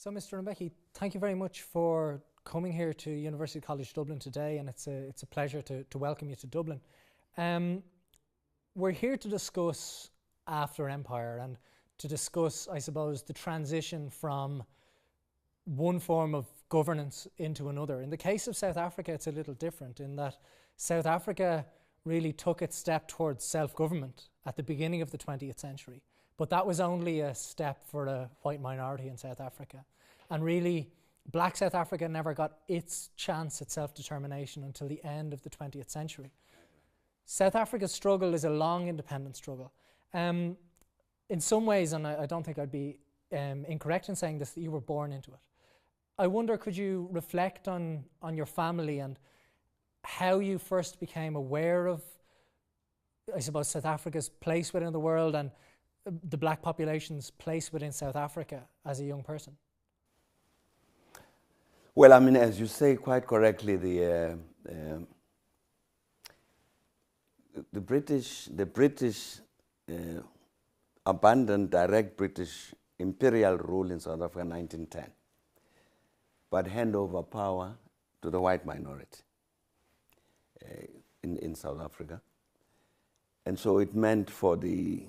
So, Mr. Mbeki, thank you very much for coming here to University College Dublin today, and it's a pleasure to welcome you to Dublin. We're here to discuss after Empire and to discuss, I suppose, the transition from one form of governance into another. In the case of South Africa, it's a little different in that South Africa really took its step towards self-government at the beginning of the 20th century. But that was only a step for the white minority in South Africa. And really, black South Africa never got its chance at self-determination until the end of the 20th century. South Africa's struggle is a long independence struggle. In some ways, and I don't think I'd be incorrect in saying this, that you were born into it. I wonder, could you reflect on your family and how you first became aware of, I suppose, South Africa's place within the world and the black population's place within South Africa as a young person? Well, I mean, as you say quite correctly, the British abandoned direct British imperial rule in South Africa in 1910, but hand over power to the white minority in South Africa. And so it meant for the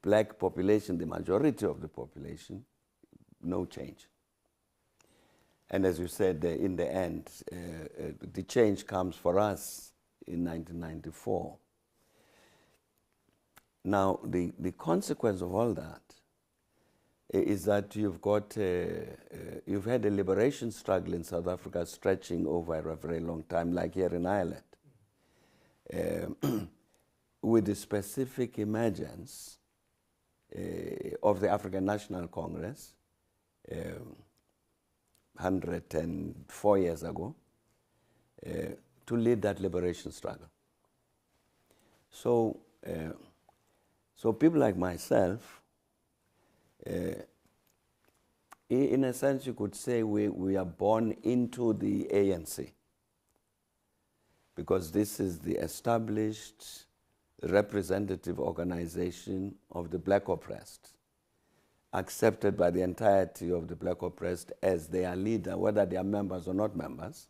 black population, the majority of the population, no change. And as you said, in the end, the change comes for us in 1994. Now, the consequence of all that is that you've had a liberation struggle in South Africa stretching over a very long time, like here in Ireland, with the specific emergence of the African National Congress 104 years ago to lead that liberation struggle. So people like myself, in a sense you could say we are born into the ANC, because this is the established representative organization of the black oppressed, accepted by the entirety of the black oppressed as their leader, whether they are members or not members.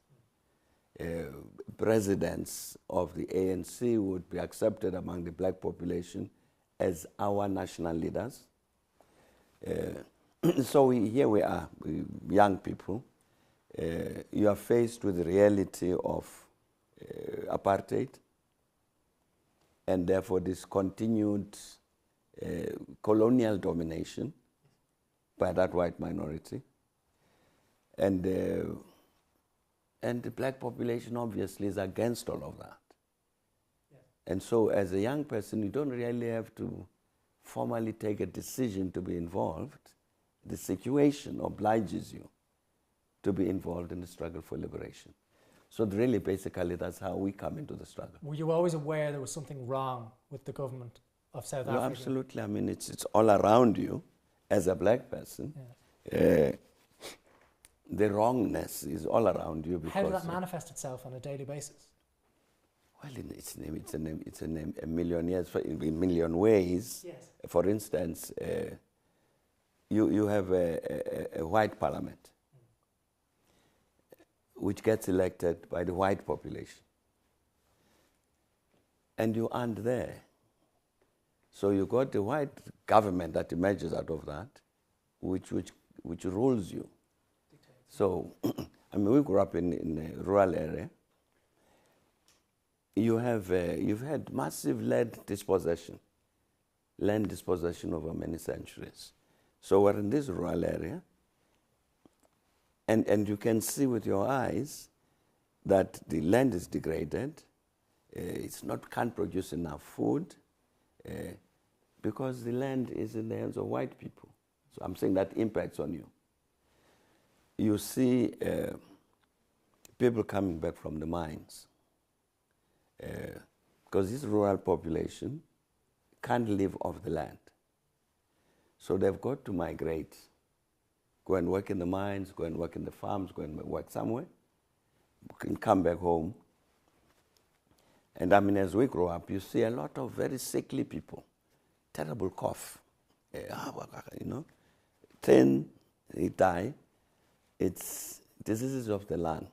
Presidents of the ANC would be accepted among the black population as our national leaders. So here we are, young people. You are faced with the reality of apartheid, and therefore this continued colonial domination by that white minority. And the black population obviously is against all of that. Yeah. And so as a young person, you don't really have to formally take a decision to be involved. The situation obliges you to be involved in the struggle for liberation. So really, basically, that's how we come into the struggle. Were you always aware there was something wrong with the government of South Africa? Absolutely. I mean, it's all around you as a black person. Yeah. The wrongness is all around you. How did that manifest itself on a daily basis? Well, it's a million years, in a million ways. Yes. For instance, you have a white parliament, which gets elected by the white population. And you aren't there. So you got the white government that emerges out of that, which rules you. So, I mean, we grew up in a rural area. You've had massive land dispossession over many centuries. So we're in this rural area, and you can see with your eyes that the land is degraded. Can't produce enough food because the land is in the hands of white people. So I'm saying that impacts on you. You see people coming back from the mines because this rural population can't live off the land. So they've got to migrate, go and work in the mines, go and work in the farms, go and work somewhere, and come back home. And I mean, as we grow up, you see a lot of very sickly people, terrible cough, thin, he died, it's diseases of the lung,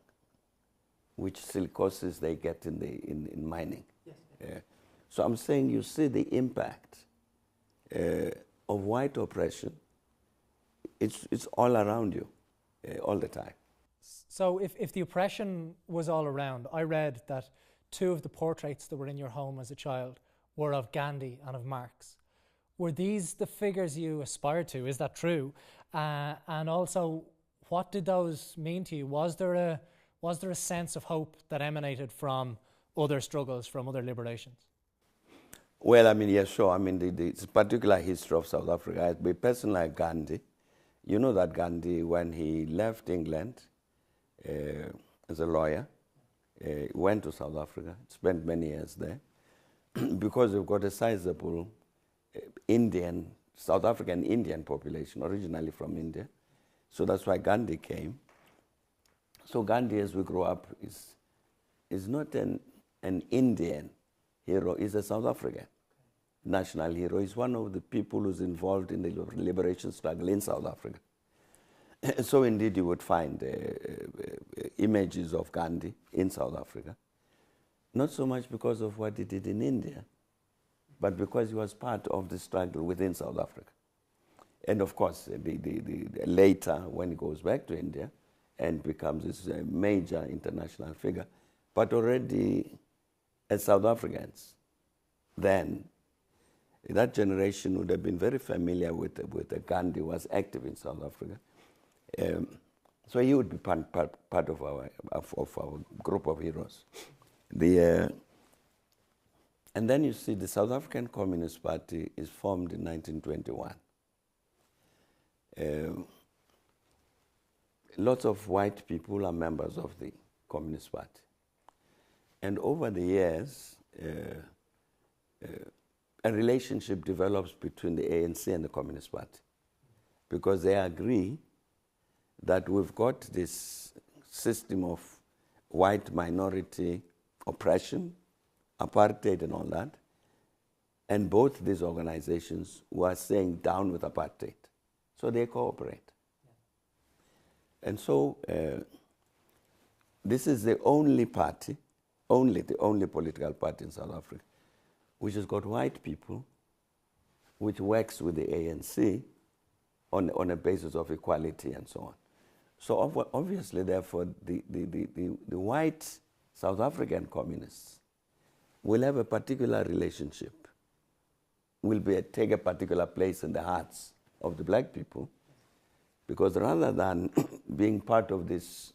which silicosis they get in mining. Yes. So I'm saying you see the impact of white oppression. It's all around you, all the time. So if the oppression was all around, I read that 2 of the portraits that were in your home as a child were of Gandhi and of Marx. Were these the figures you aspired to? Is that true? And also, what did those mean to you? Was there a sense of hope that emanated from other struggles, from other liberations? Well, I mean, yes, sure. I mean, the particular history of South Africa, a person like Gandhi, you know that Gandhi, when he left England as a lawyer, went to South Africa, spent many years there, because we've got a sizable South African Indian population, originally from India. So that's why Gandhi came. So Gandhi, as we grow up, is not an Indian hero, he's a South African national hero. He's one of the people who's involved in the liberation struggle in South Africa. So indeed you would find images of Gandhi in South Africa, not so much because of what he did in India, but because he was part of the struggle within South Africa. And of course, later, when he goes back to India and becomes this major international figure, but already as South Africans, then that generation would have been very familiar with Gandhi, who was active in South Africa. So he would be part of our group of heroes. And then you see the South African Communist Party is formed in 1921. Lots of white people are members of the Communist Party. And over the years, a relationship develops between the ANC and the Communist Party, because they agree that we've got this system of white minority oppression, apartheid and all that, and both these organizations were saying down with apartheid. So they cooperate. Yeah. And so this is the only party, the only political party in South Africa, which has got white people, which works with the ANC on a basis of equality and so on. So obviously, therefore, the white South African communists will have a particular relationship, will take a particular place in the hearts of the black people, because rather than being part of this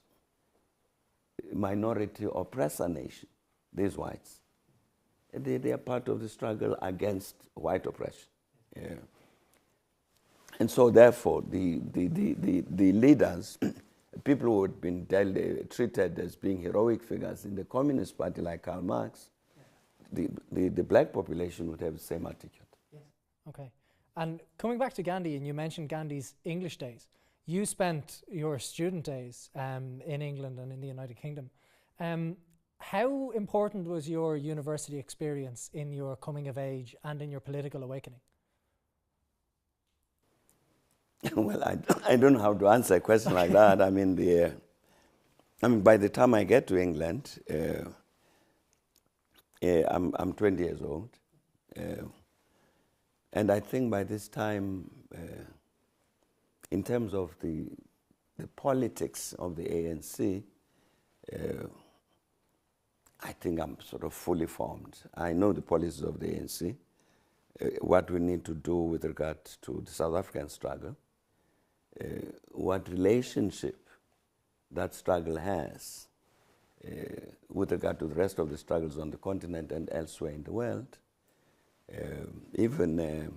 minority oppressor nation, these whites, they are part of the struggle against white oppression. Yeah. And so therefore, the leaders, people who had been treated as being heroic figures in the Communist Party like Karl Marx, the black population would have the same attitude. Yes. Okay. And coming back to Gandhi, and you mentioned Gandhi's English days, you spent your student days in England and in the United Kingdom. How important was your university experience in your coming of age and in your political awakening? Well, I don't know how to answer a question like that. I mean, by the time I get to England, I'm 20 years old, and I think by this time, in terms of the politics of the ANC, I think I'm sort of fully formed. I know the policies of the ANC, what we need to do with regard to the South African struggle, what relationship that struggle has with regard to the rest of the struggles on the continent and elsewhere in the world. Even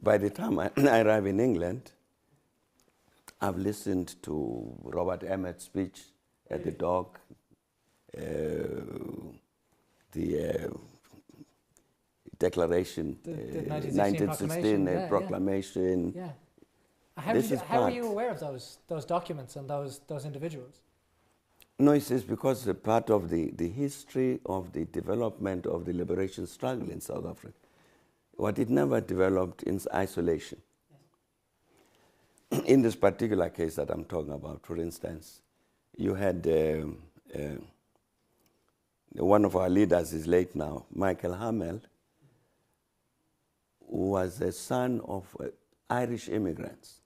by the time I arrive in England, I've listened to Robert Emmet's speech at the Dock, the Declaration, the 1916 proclamation. Yeah. How are you aware of those documents and those individuals? No, it's because a part of the history of the development of the liberation struggle in South Africa. What it never developed in isolation. in this particular case that I'm talking about, for instance, you had one of our leaders is late now, Michael Hamel, who was a son of Irish immigrants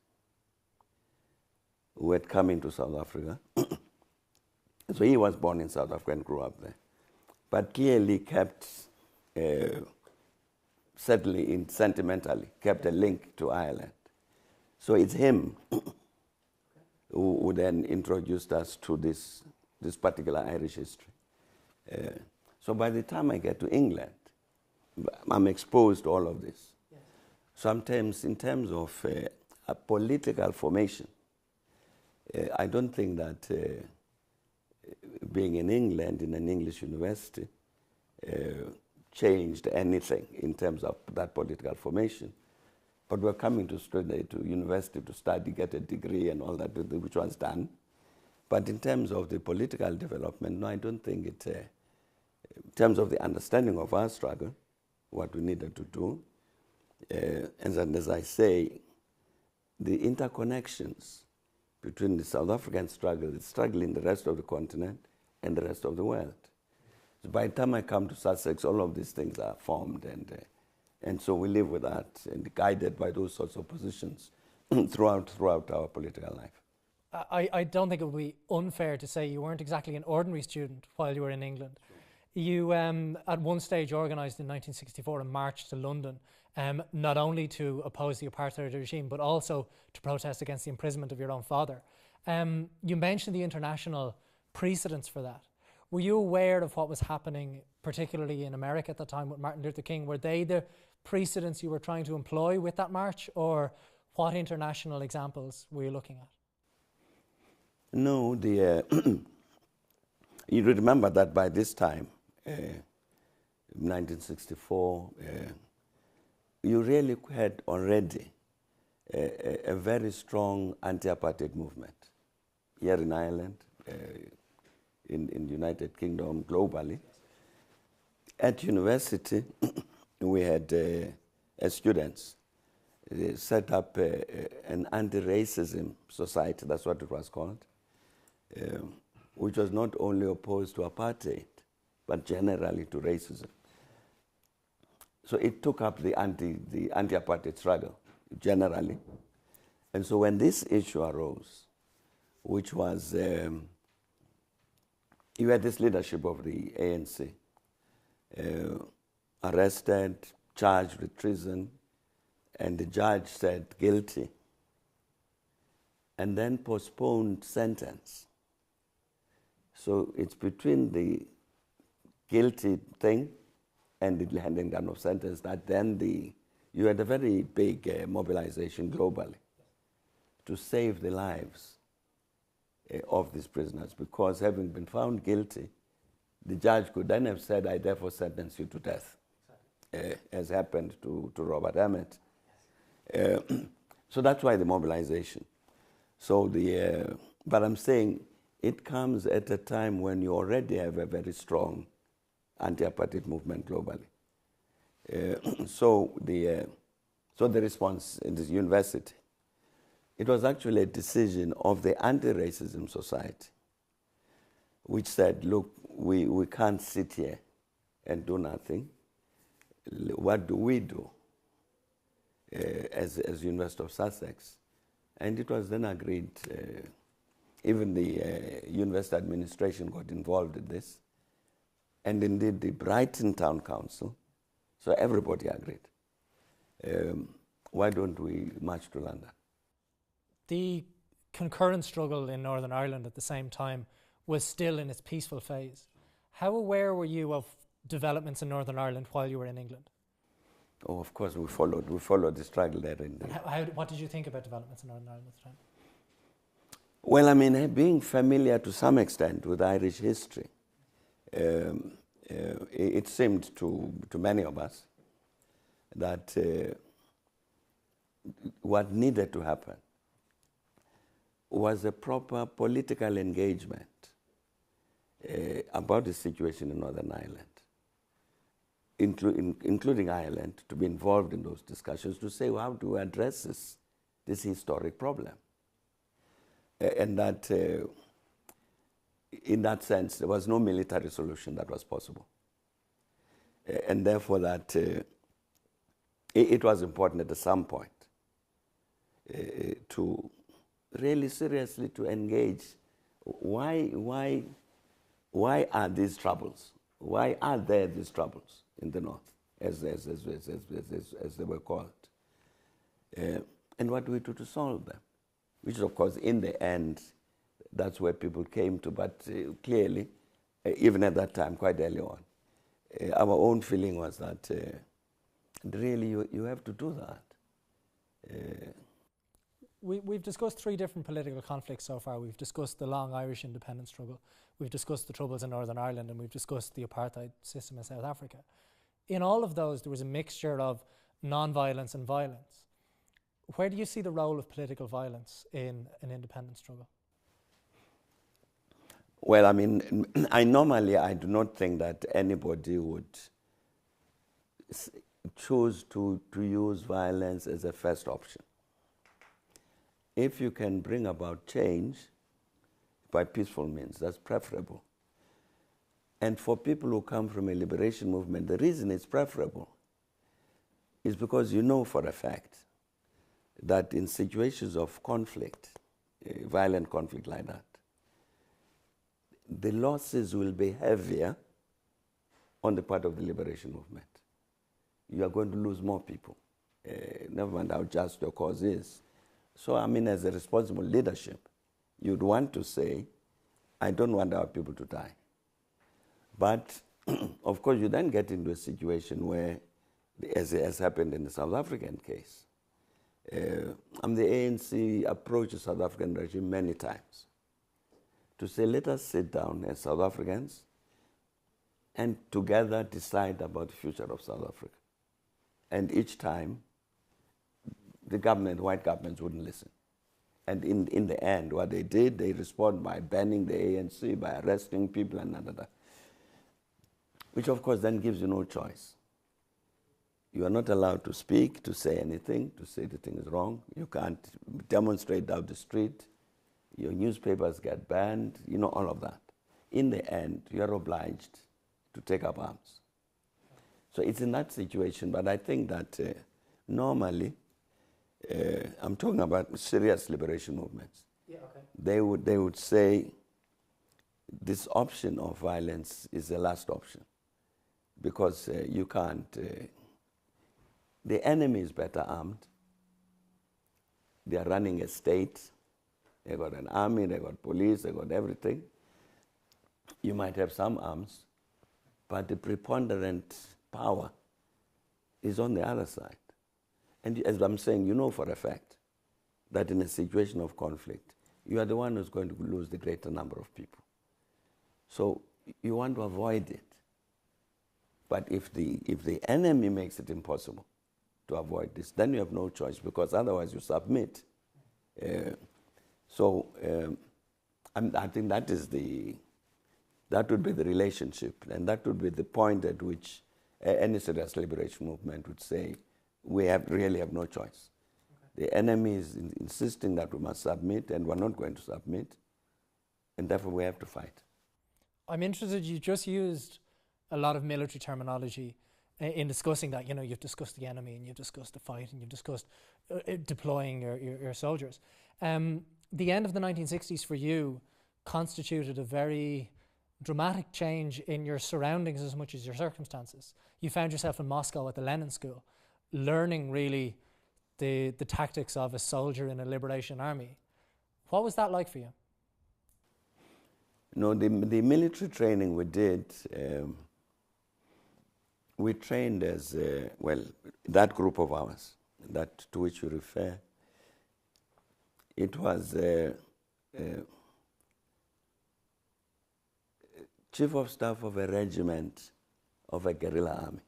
who had come into South Africa. So he was born in South Africa and grew up there. But clearly kept, certainly sentimentally, kept a link to Ireland. So it's him who then introduced us to this particular Irish history. So by the time I get to England, I'm exposed to all of this. Yes. Sometimes in terms of a political formation, I don't think that being in England, in an English university, changed anything in terms of that political formation. But we're coming to university to study, get a degree and all that, which was done. But in terms of the political development, no, I don't think it, in terms of the understanding of our struggle, what we needed to do, and as I say, the interconnections between the South African struggle, the struggle in the rest of the continent, and the rest of the world. So by the time I come to Sussex, all of these things are formed, and so we live with that and guided by those sorts of positions throughout our political life. I don't think it would be unfair to say you weren't exactly an ordinary student while you were in England. You, at one stage, organised in 1964 a march to London, not only to oppose the apartheid regime, but also to protest against the imprisonment of your own father. You mentioned the international precedents for that. Were you aware of what was happening, particularly in America at the time with Martin Luther King? Were they the precedents you were trying to employ with that march, or what international examples were you looking at? No, you remember that by this time, 1964, you really had already a very strong anti-apartheid movement here in Ireland, in the United Kingdom, globally. At university, we had, as students, set up an anti-racism society, that's what it was called, which was not only opposed to apartheid, but generally to racism. So it took up the anti-apartheid struggle, generally. And so when this issue arose, which was, you had this leadership of the ANC, arrested, charged with treason, and the judge said guilty, and then postponed sentence. So it's between the guilty thing and the handing down of sentence that then you had a very big mobilization globally to save the lives of these prisoners, because having been found guilty, the judge could then have said, I therefore sentence you to death, as happened to Robert Emmet. So that's why the mobilization. So but I'm saying it comes at a time when you already have a very strong anti-apartheid movement globally. So the response in this university, it was actually a decision of the Anti-Racism Society, which said, look, we can't sit here and do nothing. What do we do as University of Sussex? And it was then agreed, even the university administration got involved in this, and indeed the Brighton Town Council, so everybody agreed. Why don't we march to London? The concurrent struggle in Northern Ireland at the same time was still in its peaceful phase. How aware were you of developments in Northern Ireland while you were in England? Oh, of course, we followed the struggle there. What did you think about developments in Northern Ireland at the time? Well, I mean, being familiar to some extent with Irish history, it seemed to many of us that what needed to happen was a proper political engagement about the situation in Northern Ireland, including Ireland, to be involved in those discussions, to say, well, how do we address this this historic problem. And that, in that sense, there was no military solution that was possible. And therefore that it was important at some point to really seriously to engage. Why are these troubles? Why are there these troubles in the north, as they were called? And what do we do to solve them? Which, of course, in the end, that's where people came to. But clearly, even at that time, quite early on, our own feeling was that really you have to do that. We've discussed three different political conflicts so far. We've discussed the long Irish independence struggle, we've discussed the troubles in Northern Ireland, and we've discussed the apartheid system in South Africa. In all of those, there was a mixture of non-violence and violence. Where do you see the role of political violence in an independence struggle? Well, I mean, I do not think that anybody would choose to use violence as a first option. If you can bring about change by peaceful means, that's preferable. And for people who come from a liberation movement, the reason it's preferable is because you know for a fact that in situations of conflict, violent conflict like that, the losses will be heavier on the part of the liberation movement. You are going to lose more people, never mind how just your cause is. So, I mean, as a responsible leadership, you'd want to say, I don't want our people to die. But, of course, you then get into a situation where, as has happened in the South African case, the ANC approached the South African regime many times to say, let us sit down as South Africans and together decide about the future of South Africa. And each time, the government, white governments, wouldn't listen. And in the end, what they did, they responded by banning the ANC, by arresting people and that. Which, of course, then gives you no choice. You are not allowed to speak, to say anything, to say the thing is wrong. You can't demonstrate down the street. Your newspapers get banned, you know, all of that. In the end, you are obliged to take up arms. So it's in that situation, but I think that normally, I'm talking about serious liberation movements. Yeah, okay. They would say this option of violence is the last option because you can't. The enemy is better armed. They are running a state. They got an army. They got police. They got everything. You might have some arms, but the preponderant power is on the other side. And as I'm saying, you know for a fact that in a situation of conflict, you are the one who's going to lose the greater number of people. So you want to avoid it. But if the enemy makes it impossible to avoid this, then you have no choice because otherwise you submit. I think that would be the relationship, and that would be the point at which any serious liberation movement would say, we really have no choice. Okay. The enemy is insisting that we must submit, and we're not going to submit, and therefore we have to fight. I'm interested, you just used a lot of military terminology in discussing that. You know, you've discussed the enemy, and you've discussed the fight, and you've discussed deploying your soldiers. The end of the 1960s for you constituted a very dramatic change in your surroundings as much as your circumstances. You found yourself in Moscow at the Lenin School, learning really the tactics of a soldier in a liberation army. What was that like for you? No, the military training we did, we trained as, that group of ours, that to which you refer, it was chief of staff of a regiment of a guerrilla army.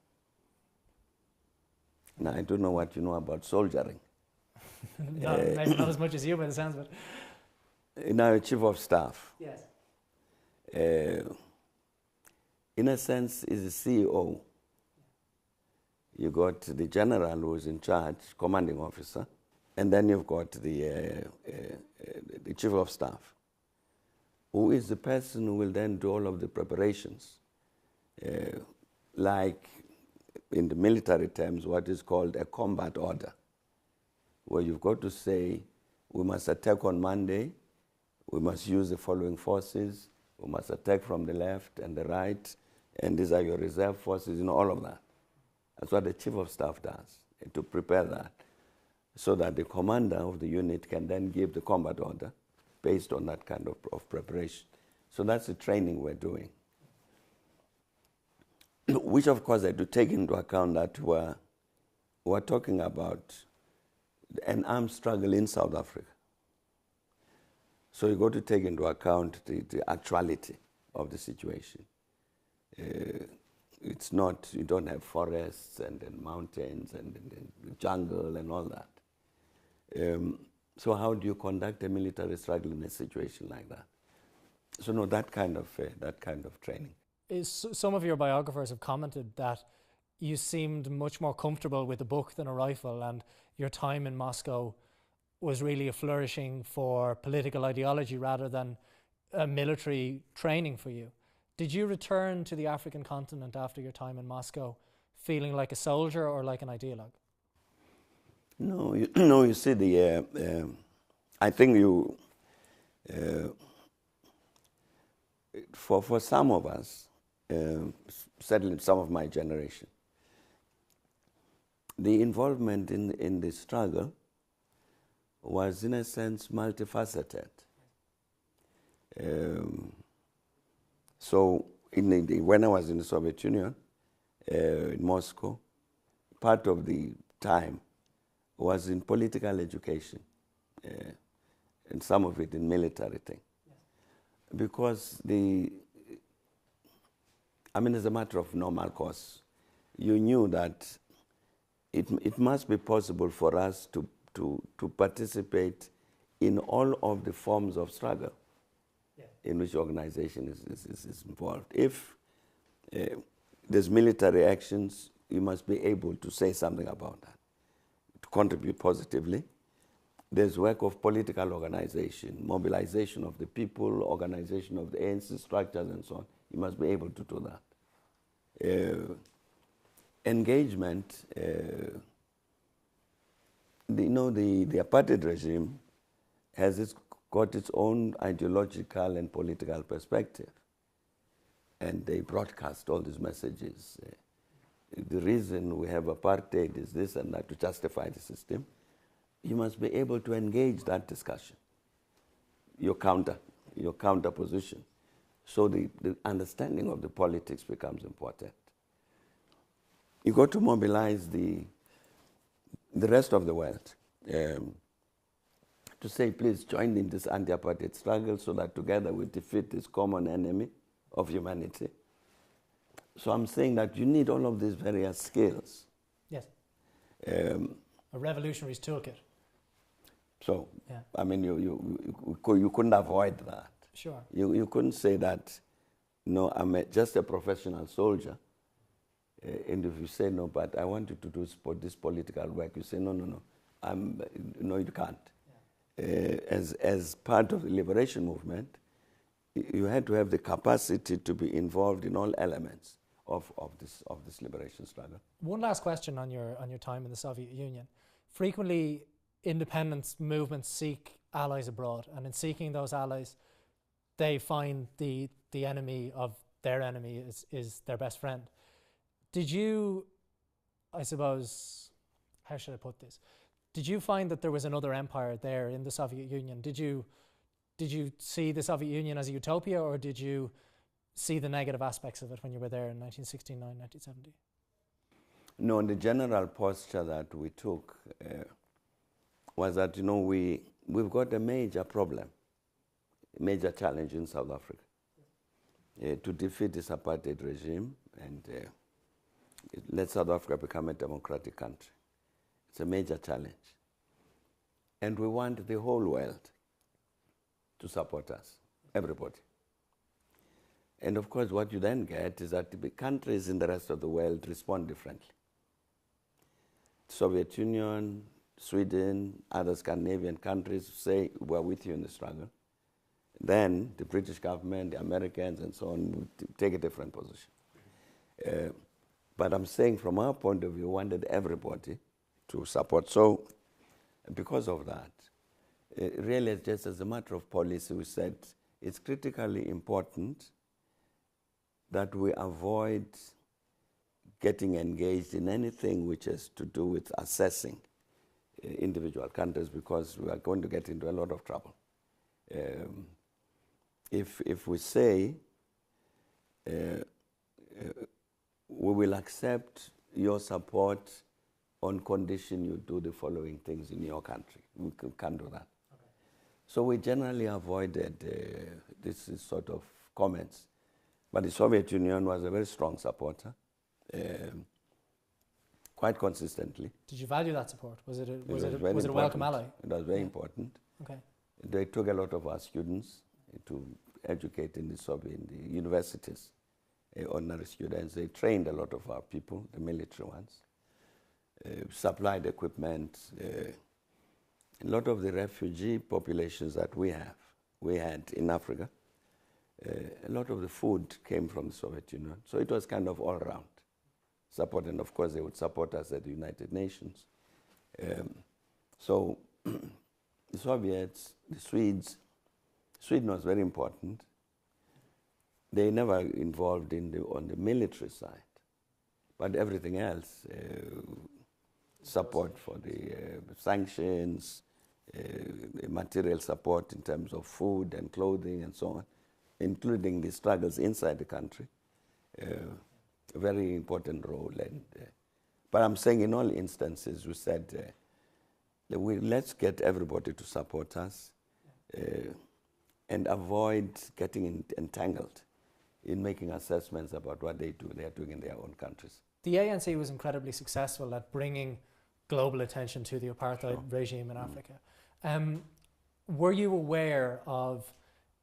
Now, I don't know what you know about soldiering. Maybe not as much as you, by the sounds of it. Now, a chief of staff. Yes. In a sense, is the CEO. You got the general who is in charge, commanding officer, And then you've got the chief of staff, who is the person who will then do all of the preparations, like in the military terms, what is called a combat order, where you've got to say, we must attack on Monday, we must use the following forces, we must attack from the left and the right, and these are your reserve forces, all of that. That's what the chief of staff does, to prepare that, so that the commander of the unit can then give the combat order based on that kind of preparation. So that's the training we're doing. Which, of course, I had to take into account that we're talking about an armed struggle in South Africa. So you got to take into account the actuality of the situation. It's not, you don't have forests and mountains and jungle and all that. So how do you conduct a military struggle in a situation like that? So no, that kind of training. Some of your biographers have commented that you seemed much more comfortable with a book than a rifle, and your time in Moscow was really a flourishing for political ideology rather than a military training for you. Did you return to the African continent after your time in Moscow feeling like a soldier or like an ideologue? No, you see, I think for some of us, certainly some of my generation, the involvement in the struggle was, in a sense, multifaceted. So when I was in the Soviet Union, in Moscow, part of the time was in political education, and some of it in military thing. Yes. Because as a matter of normal course, you knew that it must be possible for us to participate in all of the forms of struggle in which organization is involved. If there's military actions, you must be able to say something about that, to contribute positively. There's work of political organization, mobilization of the people, organization of the ANC structures and so on. You must be able to do that. Engagement, the apartheid regime has got its own ideological and political perspective. And they broadcast all these messages. The reason we have apartheid is this and that, to justify the system. You must be able to engage that discussion, your counter position. So the understanding of the politics becomes important. You got to mobilize the rest of the world to say, please join in this anti-apartheid struggle so that together we defeat this common enemy of humanity. So I'm saying that you need all of these various skills. Yes. A revolutionary's toolkit. So, yeah. You couldn't avoid that. Sure. You couldn't say that, no, I'm just a professional soldier. And if you say, no, but I want you to do this political work, you say, no, no, you can't. Yeah. As part of the liberation movement, you had to have the capacity to be involved in all elements of this liberation struggle. One last question on your time in the Soviet Union. Frequently, independence movements seek allies abroad, and in seeking those allies, they find the enemy of their enemy is their best friend. Did you, I suppose, how should I put this? Did you find that there was another empire there in the Soviet Union? Did you see the Soviet Union as a utopia, or did you see the negative aspects of it when you were there in 1969, 1970? No, the general posture that we took was that, we've got a major problem, a major challenge in South Africa to defeat this apartheid regime and let South Africa become a democratic country. It's a major challenge. And we want the whole world to support us, everybody. And of course, what you then get is that the countries in the rest of the world respond differently. Soviet Union, Sweden, other Scandinavian countries say we're with you in the struggle, then the British government, the Americans, and so on would take a different position. But I'm saying from our point of view, we wanted everybody to support. So because of that, really just as a matter of policy, we said it's critically important that we avoid getting engaged in anything which has to do with assessing individual countries, because we are going to get into a lot of trouble. If we say we will accept your support on condition you do the following things in your country, we can't do that. Okay. So we generally avoided this sort of comments. But the Soviet Union was a very strong supporter, quite consistently. Did you value that support? Was it a welcome ally? It was very important. Okay. They took a lot of our students to educate in the universities, ordinary students. They trained a lot of our people, the military ones, supplied equipment. A lot of the refugee populations that we had in Africa, a lot of the food came from the Soviet Union. So it was kind of all around support. And of course, they would support us at the United Nations. So the Soviets, the Swedes, Sweden was very important. They never involved on the military side, but everything else, support for the sanctions, material support in terms of food and clothing and so on, including the struggles inside the country, a very important role. But I'm saying in all instances, we said, let's get everybody to support us and avoid getting entangled in making assessments about what they are doing in their own countries. The ANC was incredibly successful at bringing global attention to the apartheid regime in Africa. Were you aware of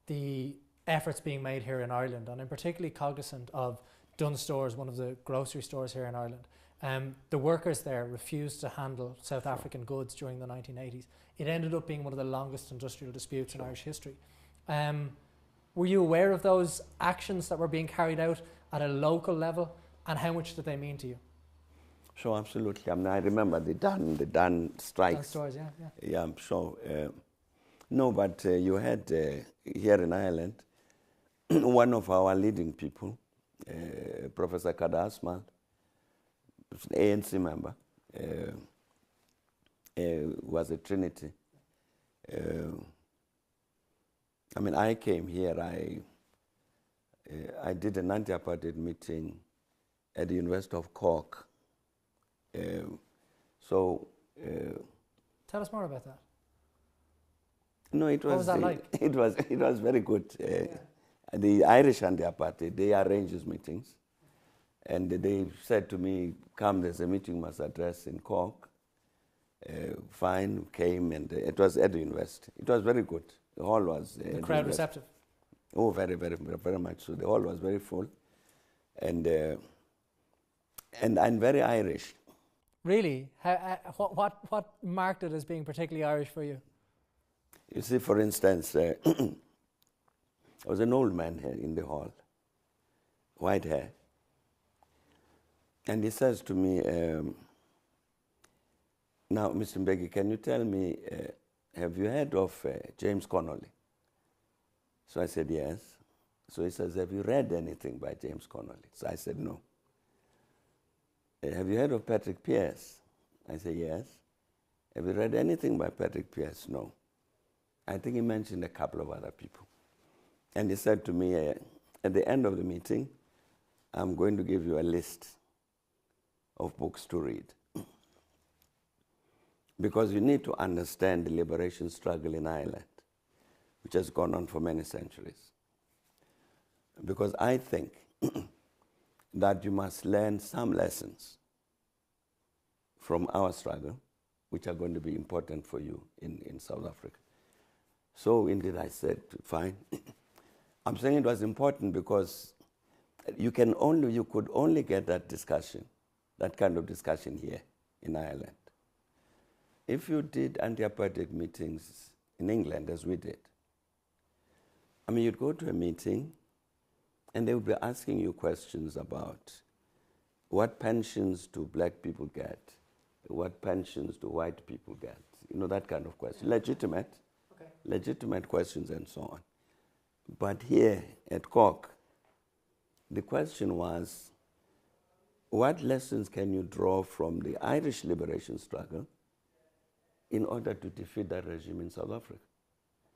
the efforts being made here in Ireland, and I'm particularly cognizant of Dunnes Stores, one of the grocery stores here in Ireland? The workers there refused to handle South African goods during the 1980s. It ended up being one of the longest industrial disputes in Irish history. Were you aware of those actions that were being carried out at a local level, and how much did they mean to you? Sure, absolutely. I mean, I remember the Dan strikes. Dunnes Stores, yeah. Yeah, I'm sure. No, but you had here in Ireland, one of our leading people, Professor Kada Asmal, an ANC member, was at Trinity. I mean, I came here, I did an anti-apartheid meeting at the University of Cork. Tell us more about that. No, it was. What was that like? It was very good. The Irish anti-apartheid, they arranged these meetings, and they said to me, "Come, there's a meeting must address in Cork." Fine, came, and it was at the university. It was very good. The hall was... the crowd receptive? Oh, very, very, very much so. The hall was very full, and I'm very Irish. Really? What marked it as being particularly Irish for you? You see, for instance, there was an old man here in the hall, white hair, and he says to me, "Now, Mr. Mbeki, can you tell me, have you heard of James Connolly?" So I said, yes. So he says, "Have you read anything by James Connolly?" So I said, no. "Have you heard of Patrick Pearse?" I said, yes. "Have you read anything by Patrick Pearse?" No. I think he mentioned a couple of other people. And he said to me, at the end of the meeting, "I'm going to give you a list of books to read, because you need to understand the liberation struggle in Ireland, which has gone on for many centuries. Because I think that you must learn some lessons from our struggle, which are going to be important for you in South Africa." So indeed I said, fine. I'm saying it was important because you could only get that discussion, that kind of discussion here in Ireland. if you did anti-apartheid meetings in England, as we did, I mean, you'd go to a meeting and they would be asking you questions about what pensions do black people get, what pensions do white people get, you know, that kind of question. Legitimate questions and so on. But here at Cork, the question was, what lessons can you draw from the Irish liberation struggle in order to defeat that regime in South Africa?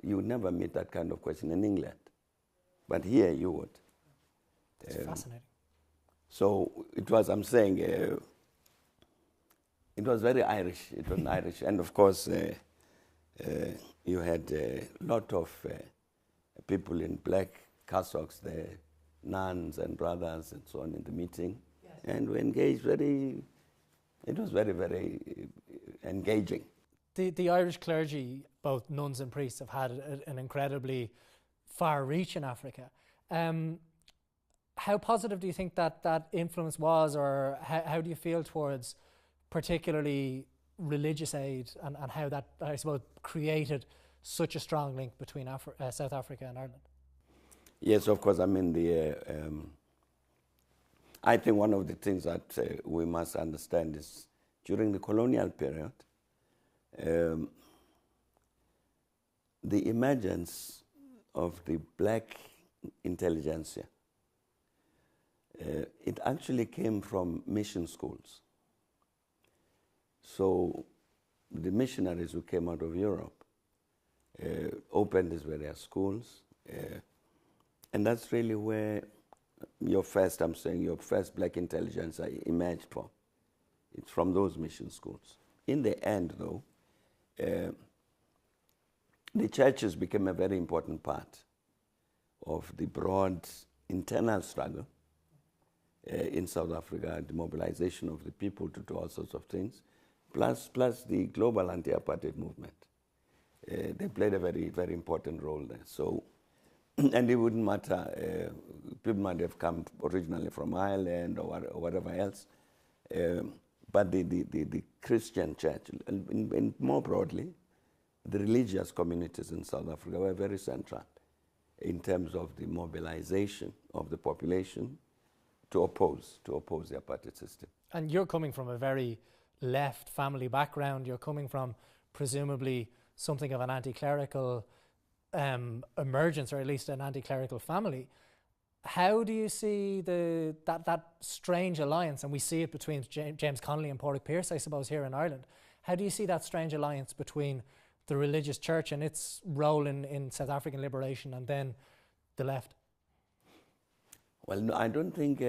You would never meet that kind of question in England. But here you would. It's fascinating. So it was, I'm saying, it was very Irish. It was Irish. And of course, you had a lot of people in black cassocks there, nuns and brothers and so on in the meeting. Yes. And we engaged it was very, very engaging. The Irish clergy, both nuns and priests, have had an incredibly far reach in Africa. How positive do you think that influence was, or how do you feel towards particularly religious aid and how that, I suppose, created such a strong link between South Africa and Ireland? Yes, of course. I mean, I think one of the things that we must understand is during the colonial period, the emergence of the black intelligentsia, it actually came from mission schools. So the missionaries who came out of Europe opened these various schools, and that's really where your first black intelligence emerged from. It's from those mission schools. In the end, though, the churches became a very important part of the broad internal struggle in South Africa, the mobilization of the people to do all sorts of things, plus the global anti-apartheid movement. They played a very, very important role there. So, and it wouldn't matter, people might have come originally from Ireland or whatever else, but the Christian church, and more broadly, the religious communities in South Africa were very central in terms of the mobilization of the population to oppose the apartheid system. And you're coming from a very left family background. You're coming from presumably something of an anti-clerical emergence, or at least an anti-clerical family. How do you see that strange alliance, and we see it between James Connolly and Pádraig Pearse, I suppose, here in Ireland. How do you see that strange alliance between the religious church and its role in South African liberation, and then the left? Well, no, I don't think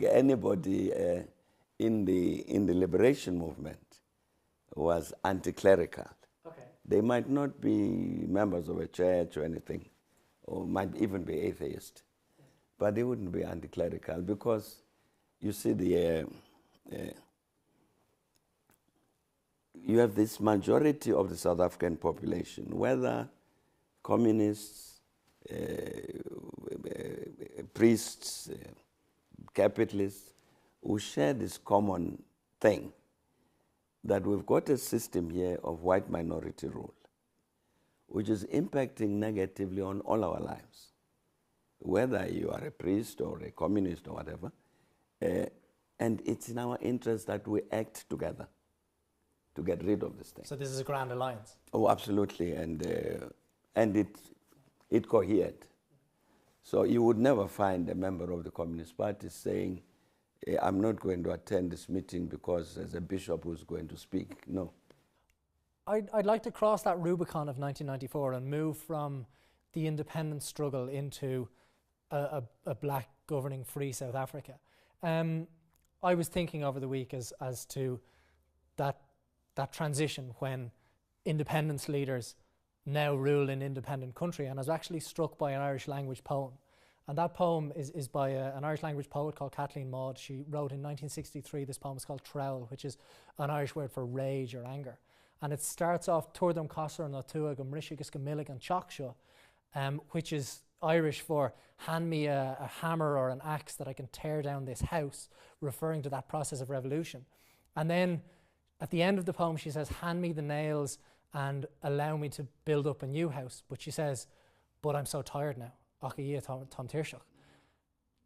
anybody in the liberation movement was anti-clerical. Okay. They might not be members of a church or anything, or might even be atheist, but they wouldn't be anti-clerical because, you see, you have this majority of the South African population, whether communists, priests, capitalists, who share this common thing, that we've got a system here of white minority rule, which is impacting negatively on all our lives, whether you are a priest or a communist or whatever, and it's in our interest that we act together to get rid of this thing. So this is a grand alliance? Oh, absolutely, and it cohered. So you would never find a member of the Communist Party saying, I'm not going to attend this meeting because there's a bishop who's going to speak. No. I'd like to cross that Rubicon of 1994 and move from the independence struggle into a black governing free South Africa. I was thinking over the week as to that transition when independence leaders now rule an independent country, and I was actually struck by an Irish language poem. And that poem is by an Irish language poet called Kathleen Maud. She wrote in 1963, this poem is called Trowel, which is an Irish word for rage or anger. And it starts off, Tuairdum Cosar na tua go mrishigus go millig an teachseo, which is Irish for hand me a hammer or an axe that I can tear down this house, referring to that process of revolution. And then At the end of the poem, she says, "Hand me the nails and allow me to build up a new house." But she says, "But I'm so tired now." Tom Tirshach.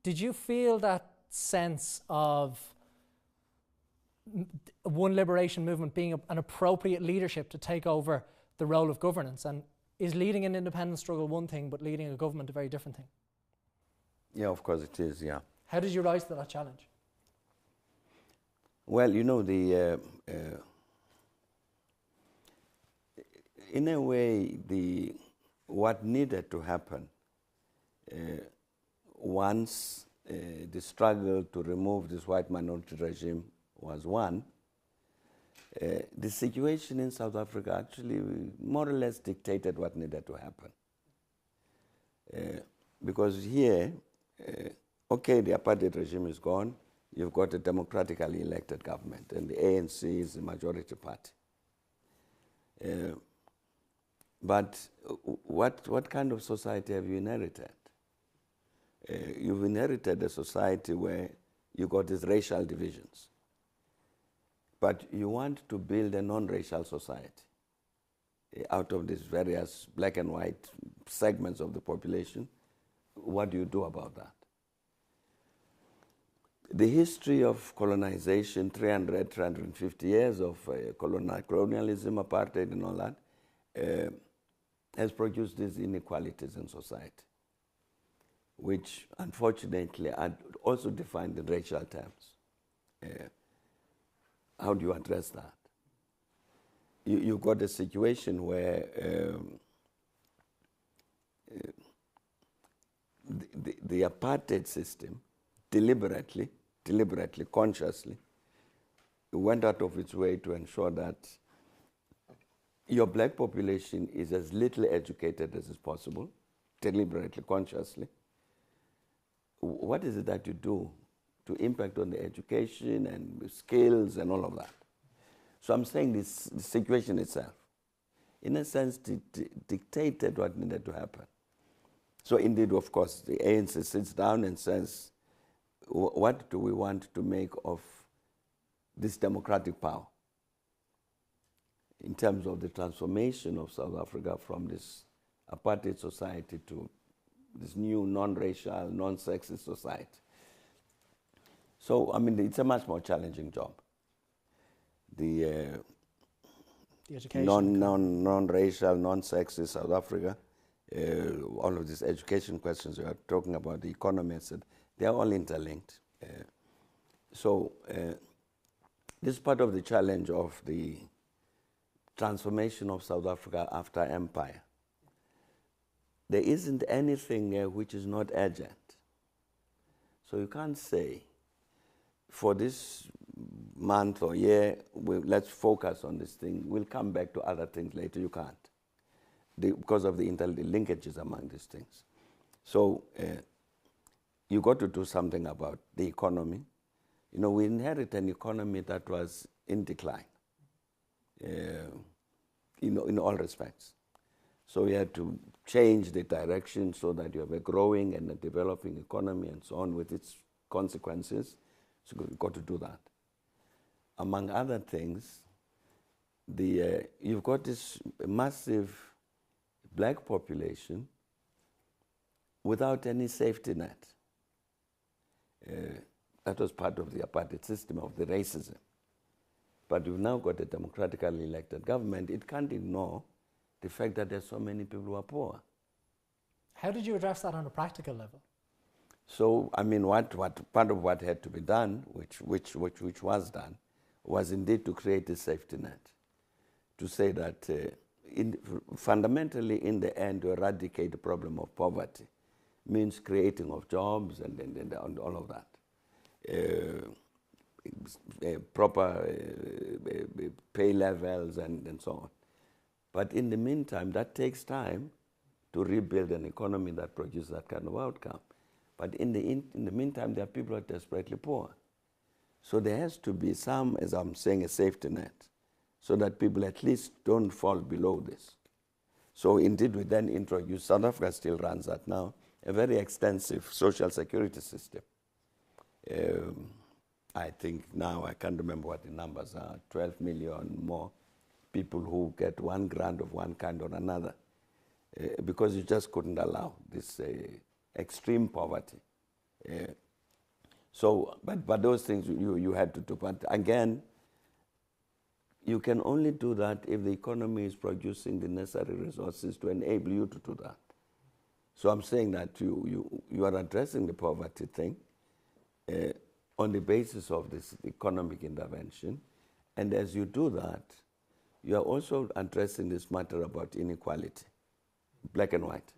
Did you feel that sense of one liberation movement being an appropriate leadership to take over the role of governance? And is leading an independent struggle one thing, but leading a government a very different thing? Yeah, of course it is, yeah. How did you rise to that challenge? Well, you know, in a way, what needed to happen once the struggle to remove this white minority regime was won, the situation in South Africa actually more or less dictated what needed to happen. Because here, okay, the apartheid regime is gone, you've got a democratically elected government, and the ANC is the majority party. But what kind of society have you inherited? You've inherited a society where you got these racial divisions. But you want to build a non-racial society out of these various black and white segments of the population. What do you do about that? The history of colonization, 350 years of colonialism, apartheid and all that, has produced these inequalities in society, which unfortunately are also defined in racial terms. How do you address that? You've got a situation where the apartheid system deliberately, consciously, went out of its way to ensure that your black population is as little educated as is possible, deliberately, consciously. What is it that you do to impact on the education and skills and all of that? So I'm saying the situation itself, in a sense, dictated what needed to happen. So indeed, of course, the ANC sits down and says, what do we want to make of this democratic power in terms of the transformation of South Africa from this apartheid society to this new non-racial, non-sexist society? So, I mean, it's a much more challenging job. The education, non-racial, non-sexist South Africa, all of these education questions we are talking about, the economy, etc., they are all interlinked. So this is part of the challenge of the transformation of South Africa after empire. There isn't anything which is not urgent. So you can't say, for this month or year, let's focus on this thing. We'll come back to other things later. You can't, because of the interlinkages among these things. So you got to do something about the economy. You know, we inherit an economy that was in decline, in all respects. So we had to change the direction so that you have a growing and a developing economy and so on with its consequences. So you've got to do that. Among other things, you've got this massive black population without any safety net. That was part of the apartheid system, of the racism. But we've now got a democratically elected government. It can't ignore the fact that there's so many people who are poor. How did you address that on a practical level? So, I mean, what part of what had to be done, which was done, was indeed to create a safety net. To say that fundamentally, in the end, to eradicate the problem of poverty means creating of jobs and all of that. Proper pay levels and so on. But in the meantime, that takes time to rebuild an economy that produces that kind of outcome. But in the meantime, there are people who are desperately poor. So there has to be some, as I'm saying, a safety net, so that people at least don't fall below this. So indeed, we then introduce, South Africa still runs that now, a very extensive social security system. I think now, I can't remember what the numbers are, 12 million more people who get one grant of one kind or another, because you just couldn't allow this extreme poverty. But those things you had to do. But again, you can only do that if the economy is producing the necessary resources to enable you to do that. So I'm saying that you are addressing the poverty thing on the basis of this economic intervention. And as you do that, you are also addressing this matter about inequality, black and white.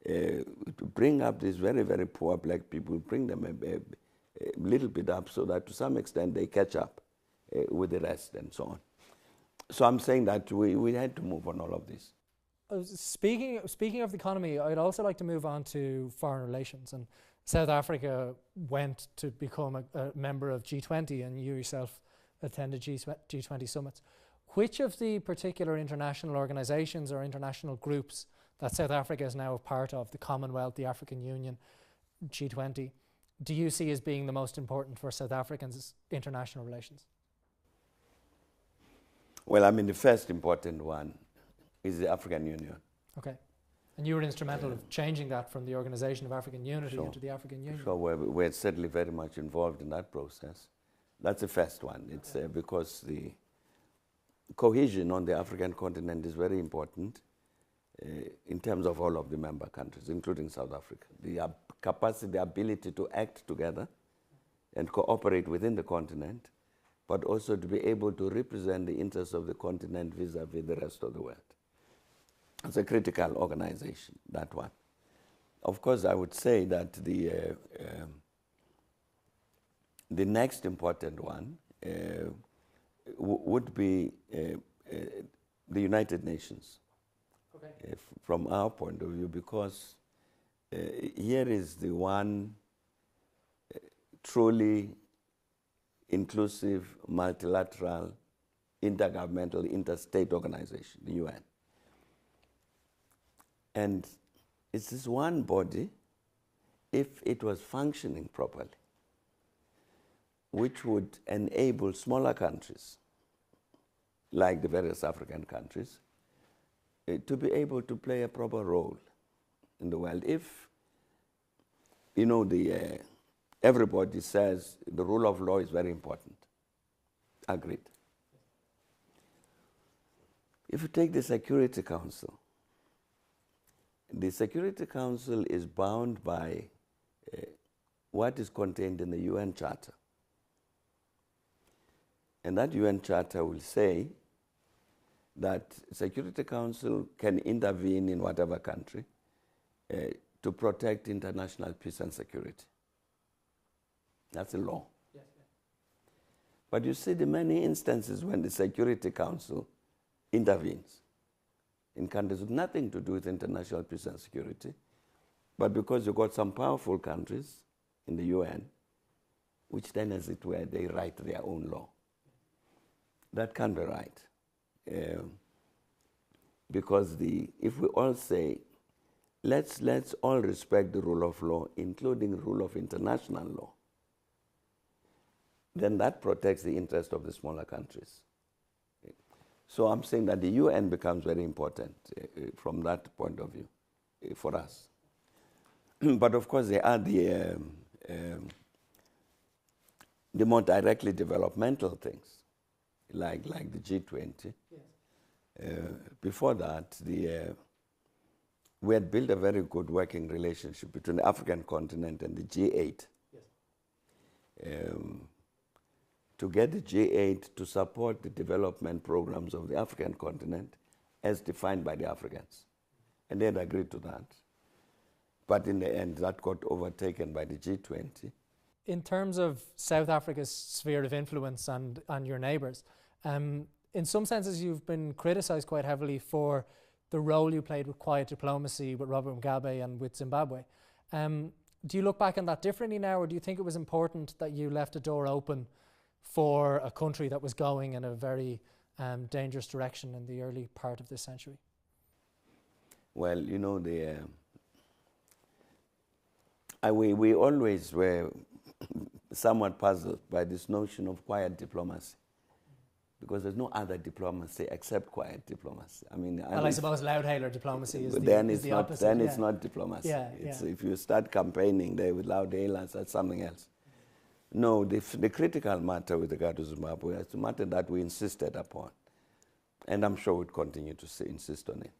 To bring up these very, very poor black people, bring them a little bit up so that to some extent they catch up with the rest and so on. So I'm saying that we had to move on all of this. Speaking of the economy, I'd also like to move on to foreign relations. And South Africa went to become a member of G20, and you yourself attended G20 summits. Which of the particular international organizations or international groups that South Africa is now a part of, the Commonwealth, the African Union, G20, do you see as being the most important for South Africans' international relations? Well, I mean, the first important one is the African Union. Okay. And you were instrumental of changing that from the Organisation of African Unity into the African Union. Sure, we're certainly very much involved in that process. That's the first one. It's because the cohesion on the African continent is very important in terms of all of the member countries, including South Africa. The capacity, the ability to act together and cooperate within the continent, but also to be able to represent the interests of the continent vis-a-vis the rest of the world. It's a critical organization, that one. Of course, I would say that the next important one would be the United Nations, from our point of view, because here is the one truly inclusive, multilateral, intergovernmental, interstate organization, the UN. And it's this one body, if it was functioning properly, which would enable smaller countries, like the various African countries, to be able to play a proper role in the world. If, you know, everybody says the rule of law is very important. Agreed. If you take the Security Council, the Security Council is bound by what is contained in the UN Charter. And that UN Charter will say that Security Council can intervene in whatever country to protect international peace and security. That's a law. Yes, yes. But you see the many instances when the Security Council intervenes in countries with nothing to do with international peace and security, but because you've got some powerful countries in the UN, which then, as it were, they write their own law. That can't be right. Because if we all say, let's all respect the rule of law, including the rule of international law, then that protects the interest of the smaller countries. So I'm saying that the UN becomes very important from that point of view for us. But of course, there are the more directly developmental things, like the G20. Yes. Before that, we had built a very good working relationship between the African continent and the G8. Yes. To get the G8 to support the development programs of the African continent as defined by the Africans. And they had agreed to that. But in the end, that got overtaken by the G20. In terms of South Africa's sphere of influence and your neighbours, in some senses you've been criticised quite heavily for the role you played with quiet diplomacy with Robert Mugabe and with Zimbabwe. Do you look back on that differently now, or do you think it was important that you left a door open for a country that was going in a very dangerous direction in the early part of this century? Well, you know, we always were somewhat puzzled by this notion of quiet diplomacy, because there's no other diplomacy except quiet diplomacy. I mean, well, I suppose loudhailer diplomacy is the opposite. Then it's not diplomacy. Yeah, If you start campaigning there with loudhailers, that's something else. No, the critical matter with regard to Zimbabwe is the matter that we insisted upon, and I'm sure we'd continue to insist on it,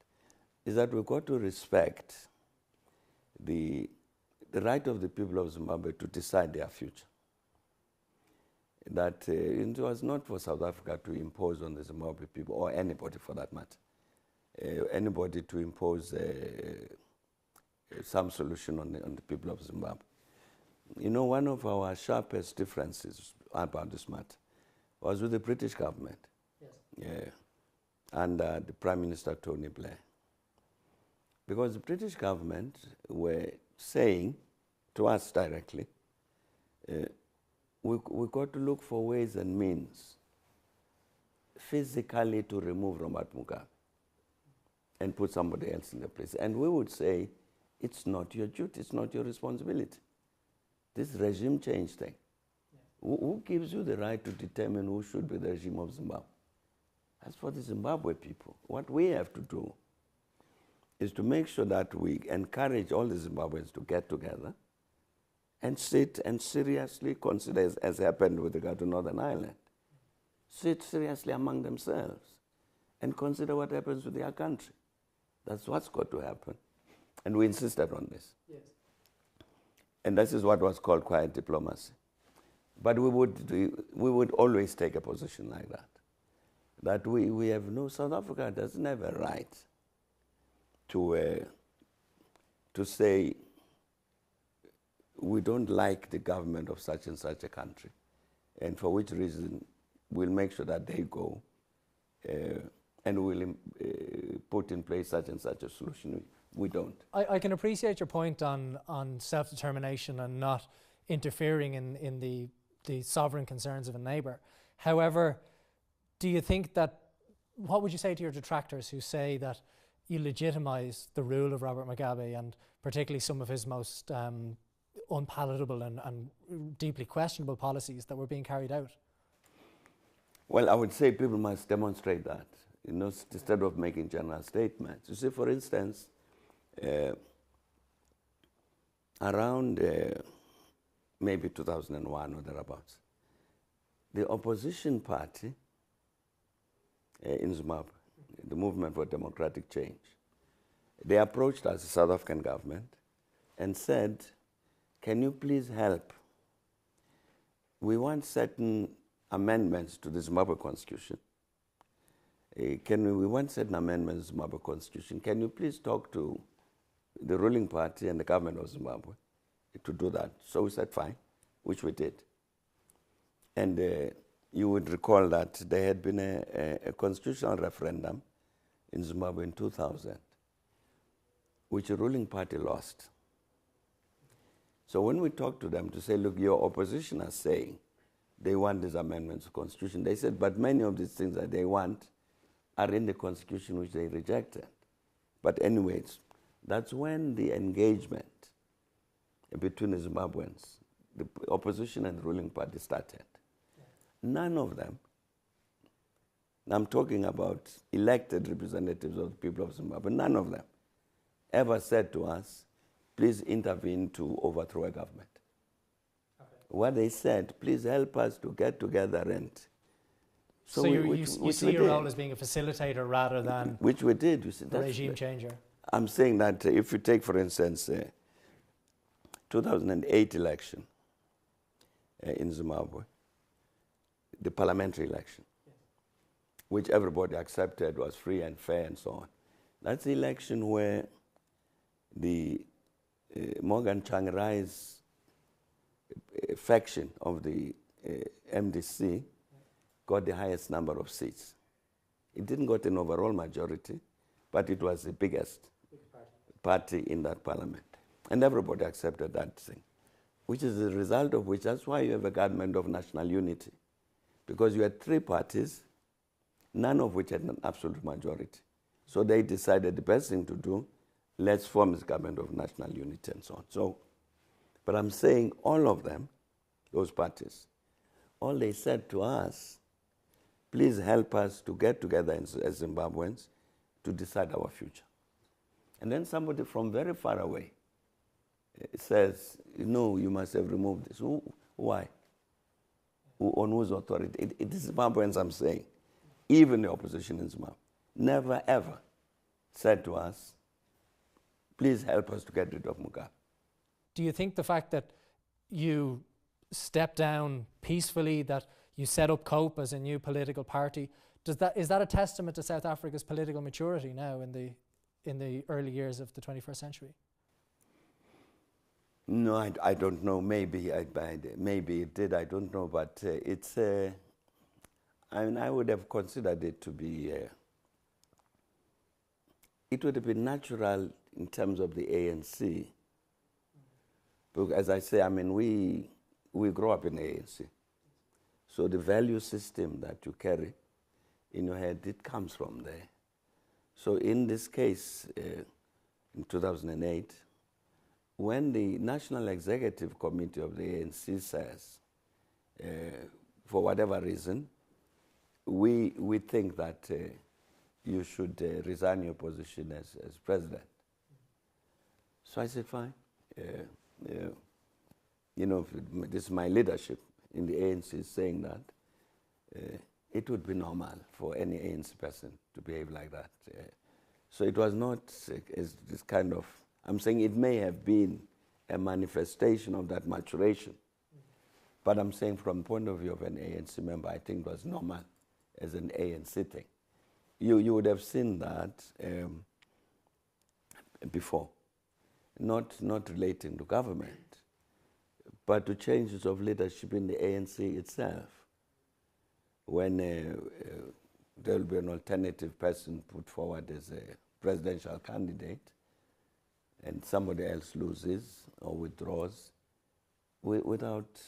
is that we've got to respect the right of the people of Zimbabwe to decide their future. That it was not for South Africa to impose on the Zimbabwe people, or anybody for that matter, anybody to impose some solution on the people of Zimbabwe. You know, one of our sharpest differences about this matter was with the British government. Yes. Under the Prime Minister Tony Blair. Because the British government were saying to us directly, we've got to look for ways and means physically to remove Robert Mugabe and put somebody else in the place. And we would say, it's not your duty, it's not your responsibility. This regime change thing. Yeah. Who gives you the right to determine who should be the regime of Zimbabwe? As for the Zimbabwe people, what we have to do is to make sure that we encourage all the Zimbabweans to get together and sit and seriously consider, as happened with regard to Northern Ireland, sit seriously among themselves and consider what happens with their country. That's what's got to happen. And we insisted on this. Yes. And this is what was called quiet diplomacy. But we would always take a position like that. That we have no, South Africa doesn't have a right to say we don't like the government of such and such a country, and for which reason we'll make sure that they go and we'll put in place such and such a solution. We don't. I can appreciate your point on self-determination and not interfering in the sovereign concerns of a neighbour. However, do you think that, what would you say to your detractors who say that you legitimise the rule of Robert Mugabe and particularly some of his most unpalatable and deeply questionable policies that were being carried out? Well, I would say people must demonstrate that, instead of making general statements. You see, for instance, around maybe 2001 or thereabouts, the opposition party in Zimbabwe, the Movement for Democratic Change, they approached us, the South African government, and said, can you please help? We want certain amendments to the Zimbabwe Constitution. We want certain amendments to the Zimbabwe Constitution. Can you please talk to the ruling party and the government of Zimbabwe to do that? So we said, fine, which we did. And you would recall that there had been a constitutional referendum in Zimbabwe in 2000, which the ruling party lost. So when we talked to them to say, look, your opposition are saying they want these amendments to the Constitution, they said, but many of these things that they want are in the Constitution which they rejected. But anyways, that's when the engagement between the Zimbabweans, the opposition and the ruling party started. None of them, I'm talking about elected representatives of the people of Zimbabwe, none of them ever said to us, please intervene to overthrow a government. Okay. What they said, please help us to get together and... So you see your role as being a facilitator rather than... Which we did. You see, a regime changer. I'm saying that if you take, for instance, 2008 election in Zimbabwe, the parliamentary election, yes, which everybody accepted was free and fair and so on. That's the election where the Morgan Tsvangirai's faction of the MDC got the highest number of seats. It didn't get an overall majority, but it was the biggest party in that parliament. And everybody accepted that thing, which is the result of which, that's why you have a government of national unity. Because you had three parties, none of which had an absolute majority. So they decided the best thing to do, let's form this government of national unity and so on. So, but I'm saying all of them those parties. All they said to us, please help us to get together as Zimbabweans to decide our future. And then somebody from very far away says, no, you must have removed this. Why? On whose authority? It is Zimbabweans, I'm saying. Even the opposition in Zimbabwe never ever said to us, please help us to get rid of Mugabe. Do you think the fact that you stepped down peacefully, that you set up COPE as a new political party, is that a testament to South Africa's political maturity now in the early years of the 21st century? No, I don't know. Maybe maybe it did. I don't know. But it's. I mean, I would have considered it to be. It would have been natural in terms of the ANC. Because, as I say, I mean, we grow up in the ANC, so the value system that you carry in your head, it comes from there. So in this case, in 2008. When the National Executive Committee of the ANC says, for whatever reason, we think that you should resign your position as president. So I said, fine. You know, this is my leadership in the ANC saying that. It would be normal for any ANC person to behave like that. So it was not this kind of, I'm saying it may have been a manifestation of that maturation. But I'm saying from the point of view of an ANC member, I think it was normal as an ANC thing. You would have seen that before, not relating to government, but to changes of leadership in the ANC itself. When there will be an alternative person put forward as a presidential candidate, and somebody else loses or withdraws without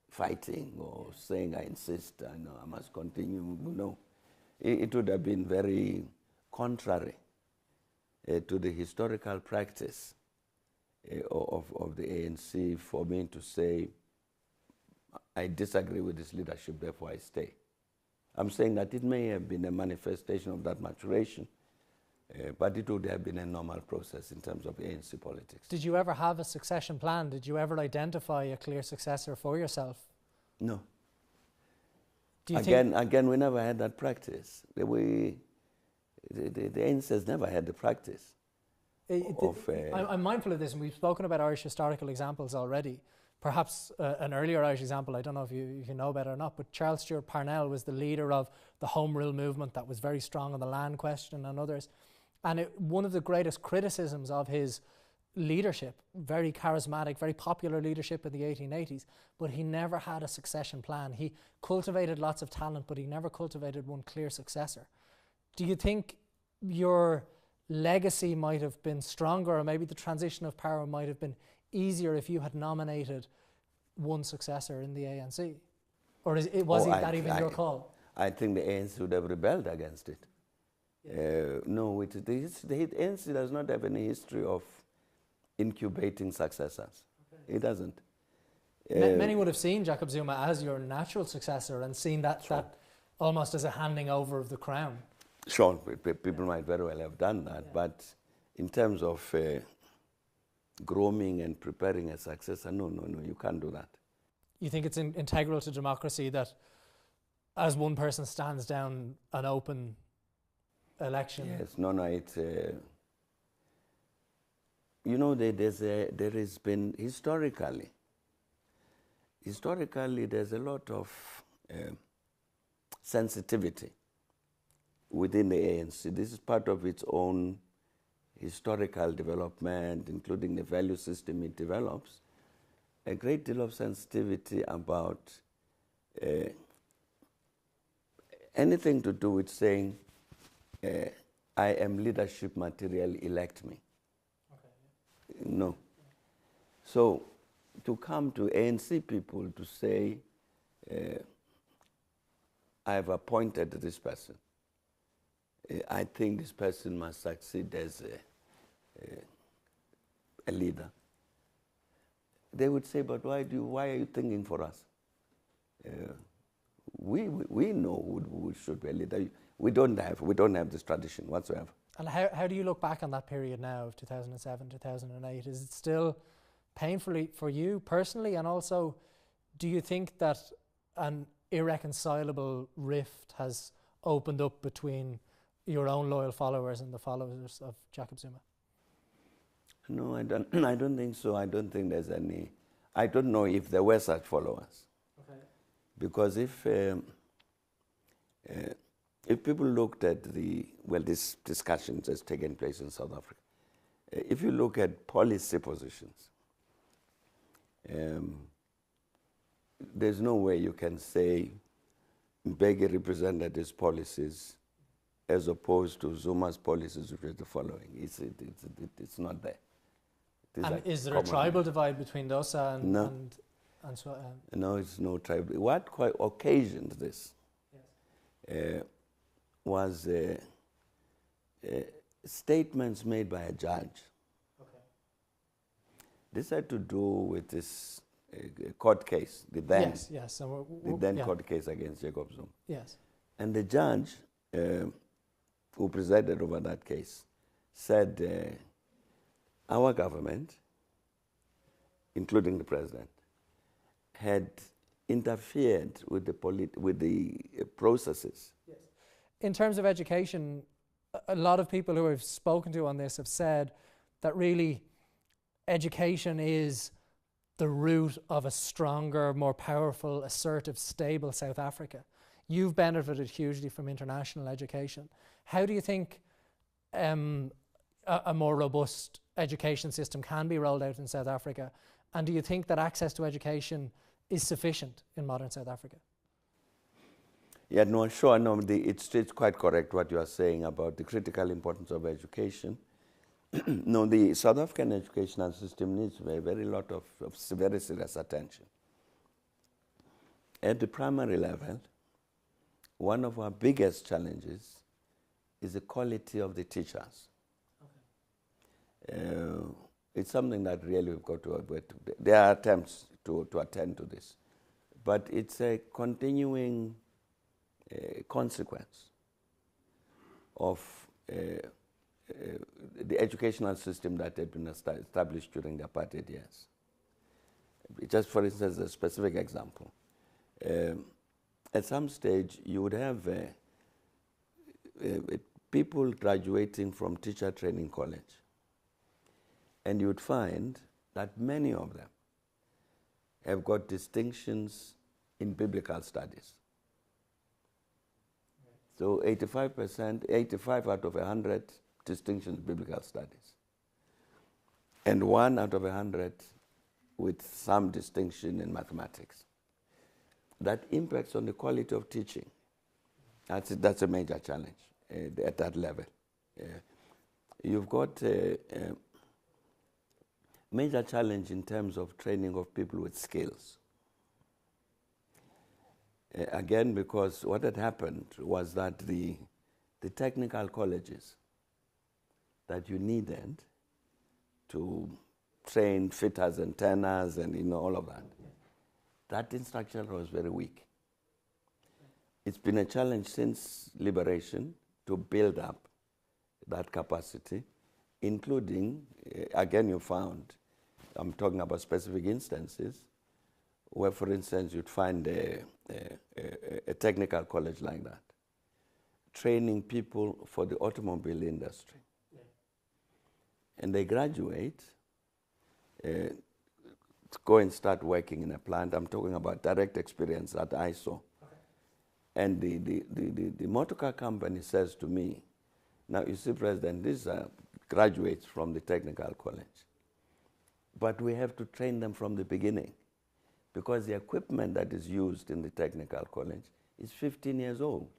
fighting or saying, I insist, I must continue. No, it would have been very contrary to the historical practice of the ANC for me to say, I disagree with this leadership, therefore I stay. I'm saying that it may have been a manifestation of that maturation, but it would have been a normal process in terms of ANC politics. Did you ever have a succession plan? Did you ever identify a clear successor for yourself? No. Do you again, we never had that practice. The ANC has never had the practice. I'm mindful of this, and we've spoken about Irish historical examples already. Perhaps an earlier Irish example, I don't know if you know about it or not, but Charles Stewart Parnell was the leader of the Home Rule movement that was very strong on the land question and others. And one of the greatest criticisms of his leadership, very charismatic, very popular leadership in the 1880s, but he never had a succession plan. He cultivated lots of talent, but he never cultivated one clear successor. Do you think your legacy might have been stronger, or maybe the transition of power might have been easier if you had nominated one successor in the ANC? Or was that even your call? I think the ANC would have rebelled against it. No, the ANC does not have any history of incubating successors. Okay. It doesn't. Many would have seen Jacob Zuma as your natural successor and seen that almost as a handing over of the crown. Sure, people might very well have done that, but in terms of grooming and preparing a successor, no, you can't do that. You think it's integral to democracy that as one person stands down an open election? Yes, it's... you know, there has been, historically, there's a lot of sensitivity within the ANC. This is part of its own historical development, including the value system it develops. A great deal of sensitivity about anything to do with saying, I am leadership material, elect me. Okay. No. So to come to ANC people to say, I have appointed this person, I think this person must succeed as a leader. they would say, but why are you thinking for us? We know who should be a leader. We don't have this tradition whatsoever. And how do you look back on that period now of 2007, 2008? Is it still painfully for you personally? And also, do you think that an irreconcilable rift has opened up between your own loyal followers and the followers of Jacob Zuma? No, I don't think so. I don't think there's any. I don't know if there were such followers. Okay. Because if people looked at this discussions that's taken place in South Africa, if you look at policy positions, there's no way you can say Mbeki represented his policies as opposed to Zuma's policies, which are the following. It's not there. And is there a tribal divide between Dosa and no. and so? No, it's no tribal. What quite occasioned this was statements made by a judge. Okay. This had to do with this court case, the then court case against Jacob Zuma. Yes. And the judge who presided over that case said, our government, including the president, had interfered with the processes. Yes. In terms of education, a lot of people who I've spoken to on this have said that really education is the root of a stronger, more powerful, assertive, stable South Africa. You've benefited hugely from international education. How do you think a more robust education system can be rolled out in South Africa? And do you think that access to education is sufficient in modern South Africa? Yeah, no, sure. No, it's quite correct what you are saying about the critical importance of education. No, the South African educational system needs a very serious attention. At the primary level, one of our biggest challenges is the quality of the teachers. Okay. It's something that really we've got to avoid. There are attempts to attend to this, but it's a continuing consequence of the educational system that had been established during the apartheid years. Just for instance, a specific example. At some stage, you would have people graduating from teacher training college, and you would find that many of them have got distinctions in biblical studies. So 85 out of 100 distinctions in biblical studies. And 1 out of 100 with some distinction in mathematics. That impacts on the quality of teaching. That's a major challenge at that level. You've got a major challenge in terms of training of people with skills. Again, because what had happened was that the technical colleges that you needed to train fitters and turners and all of that infrastructure was very weak. It's been a challenge since liberation to build up that capacity, including, again, you found, I'm talking about specific instances, where, for instance, you'd find a technical college like that, training people for the automobile industry. Yeah. And they graduate, go and start working in a plant. I'm talking about direct experience that I saw. Okay. And the motor car company says to me, now you see, President, these are graduates from the technical college, but we have to train them from the beginning, because the equipment that is used in the technical college is 15 years old.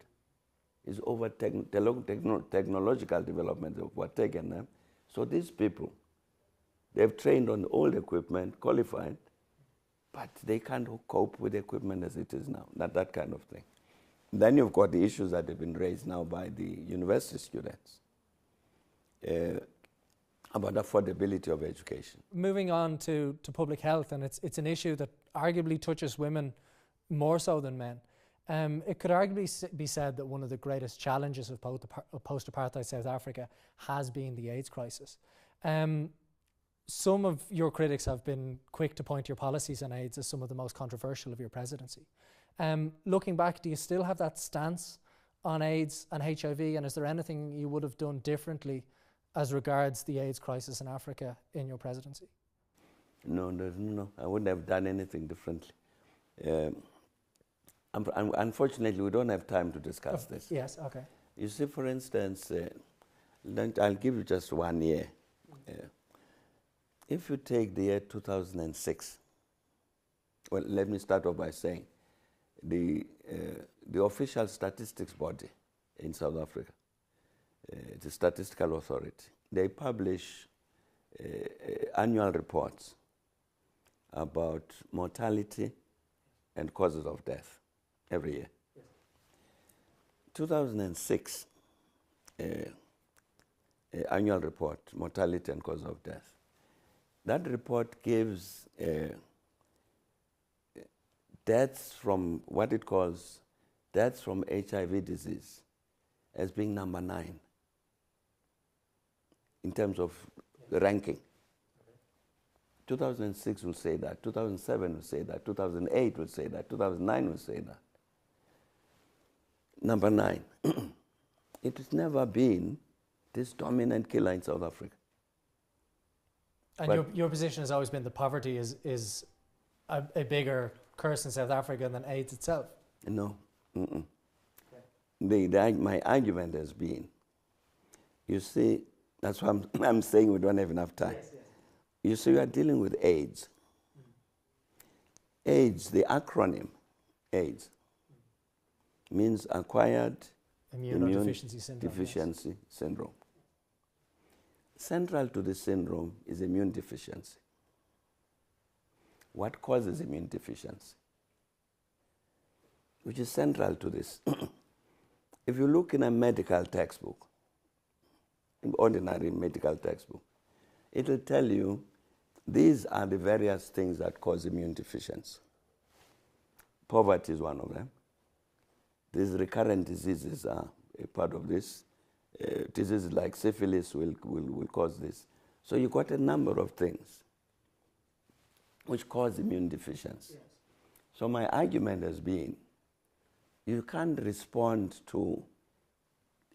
It's over technological development that were taken them. So these people, they've trained on old equipment, qualified, but they can't cope with the equipment as it is now, that kind of thing. Then you've got the issues that have been raised now by the university students. about affordability of education. Moving on to public health, and it's an issue that arguably touches women more so than men. It could arguably be said that one of the greatest challenges of post-apartheid South Africa has been the AIDS crisis. Some of your critics have been quick to point your policies on AIDS as some of the most controversial of your presidency. Looking back, do you still have that stance on AIDS and HIV, and is there anything you would have done differently as regards the AIDS crisis in Africa in your presidency? No, I wouldn't have done anything differently. Unfortunately, we don't have time to discuss this. Yes, okay. You see, for instance, I'll give you just 1 year. If you take the year 2006, well, let me start off by saying the official statistics body in South Africa, the Statistical Authority, they publish annual reports about mortality and causes of death every year. Yes. 2006 annual report, mortality and cause of death. That report gives deaths from what it calls deaths from HIV disease as being number 9 in terms of the ranking. 2006 will say that, 2007 will say that, 2008 will say that, 2009 will say that. Number 9, it has never been this dominant killer in South Africa. And your position has always been that poverty is a bigger curse in South Africa than AIDS itself? No. My argument has been, you see, that's why I'm saying we don't have enough time. Yes. You see, we are dealing with AIDS. AIDS, the acronym AIDS, means acquired immunodeficiency syndrome. Central to the syndrome is immune deficiency. What causes immune deficiency? Which is central to this. If you look in a medical textbook, an ordinary medical textbook, it will tell you these are the various things that cause immune deficiency. Poverty is one of them. These recurrent diseases are a part of this. Diseases like syphilis will cause this. So you've got a number of things which cause immune deficiency. Yes. So my argument has been, you can't respond to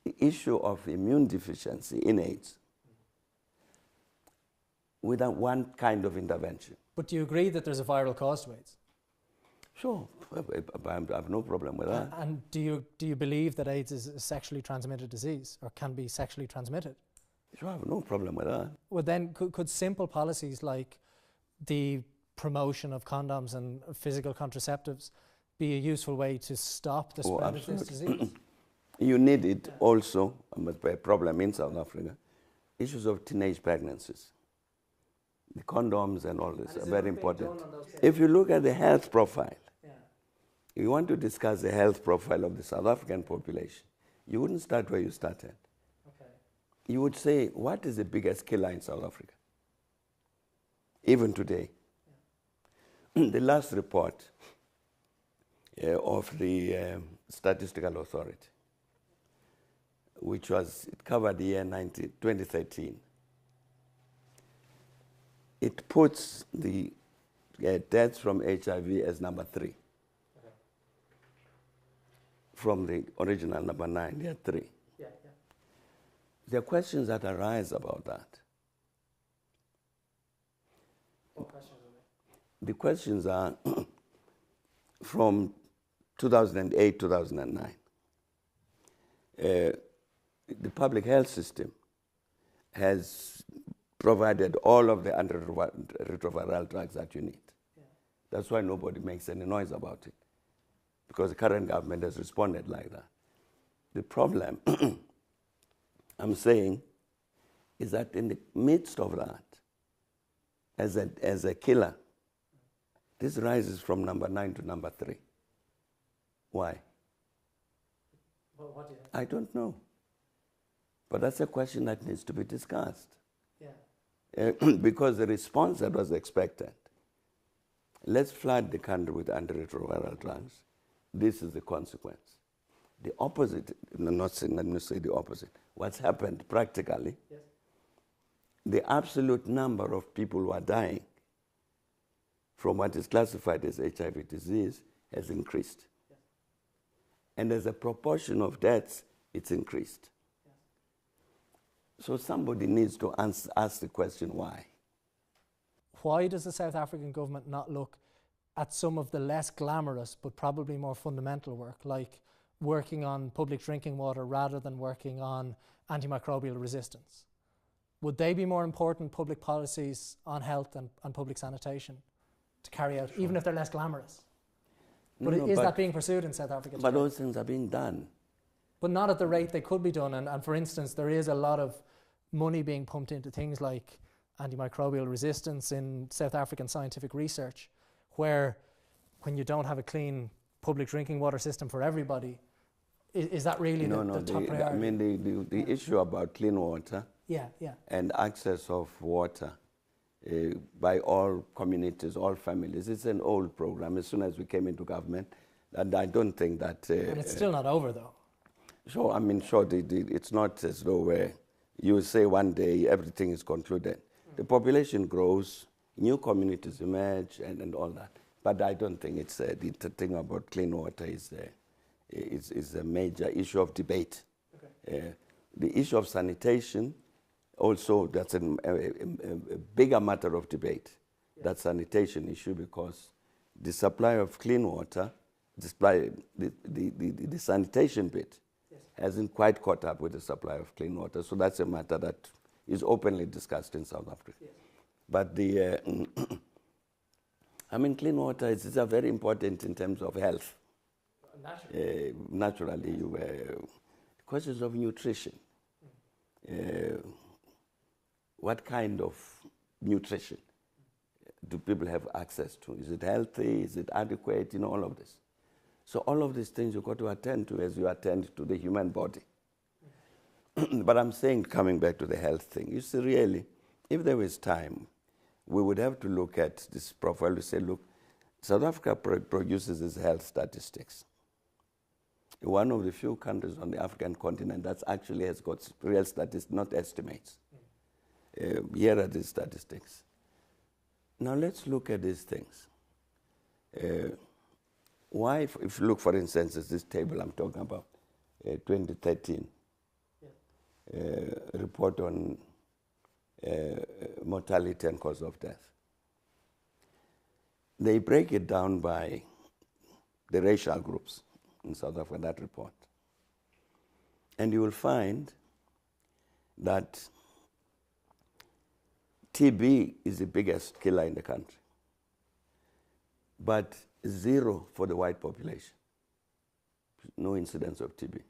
the issue of immune deficiency in AIDS without one kind of intervention. But do you agree that there's a viral cause to AIDS? Sure, I have no problem with that. And do you believe that AIDS is a sexually transmitted disease or can be sexually transmitted? Sure, I have no problem with that. Well then, could simple policies like the promotion of condoms and physical contraceptives be a useful way to stop the spread of this disease? You need it also, a problem in South Africa, issues of teenage pregnancies. The condoms and all this are very important. If you look at the health profile, you want to discuss the health profile of the South African population, you wouldn't start where you started. Okay. You would say, what is the biggest killer in South Africa? Even today. Yeah. The last report of the Statistical Authority, which it covered the year 2013, it puts the deaths from HIV as number 3. Okay. From the original number 9, there are 3. Yeah. There are questions that arise about that. What questions are they? The questions are from 2008, 2009. The public health system has provided all of the antiretroviral drugs that you need. Yeah. That's why nobody makes any noise about it, because the current government has responded like that. The problem, I'm saying, is that in the midst of that, as a killer, this rises from number 9 to number 3. Why? Well, what do you think? I don't know. But that's a question that needs to be discussed. Yeah. because the response that was expected, let's flood the country with antiretroviral drugs. This is the consequence. The opposite, no, not saying, let me say the opposite. What's happened practically, yes, the absolute number of people who are dying from what is classified as HIV disease has increased. Yes. And as a proportion of deaths, it's increased. Yes. So somebody needs to ask the question, why? Why does the South African government not look at some of the less glamorous but probably more fundamental work, like working on public drinking water rather than working on antimicrobial resistance? Would they be more important public policies on health and public sanitation to carry out, even if they're less glamorous? But is that being pursued in South Africa today? But those things are being done. But not at the rate they could be done. And for instance, there is a lot of money being pumped into things like antimicrobial resistance in South African scientific research, where when you don't have a clean public drinking water system for everybody, is that really the top priority? I mean, the issue about clean water and access of water by all communities, all families, it's an old program. As soon as we came into government, and I don't think that... and it's still not over, though. Sure, I mean, sure, it's not as though you say one day everything is concluded. The population grows, new communities emerge, and all that. But I don't think it's the thing about clean water is a major issue of debate. Okay. The issue of sanitation, also, that's a bigger matter of debate. Yeah. That sanitation issue, because the supply of clean water, the sanitation bit, yes, hasn't quite caught up with the supply of clean water. So that's a matter that is openly discussed in South Africa. Yes. But I mean, clean water is very important in terms of health. Naturally, questions of nutrition. What kind of nutrition do people have access to? Is it healthy? Is it adequate? All of this. So all of these things you've got to attend to as you attend to the human body. But I'm saying, coming back to the health thing, you see, really, if there was time, we would have to look at this profile to say, look, South Africa produces its health statistics. One of the few countries on the African continent that actually has got real statistics, not estimates. Here are the statistics. Now let's look at these things. Why, if you look, for instance, at this table I'm talking about, 2013 report on mortality and cause of death. They break it down by the racial groups in South Africa, that report. And you will find that TB is the biggest killer in the country, but 0 for the white population. No incidence of TB.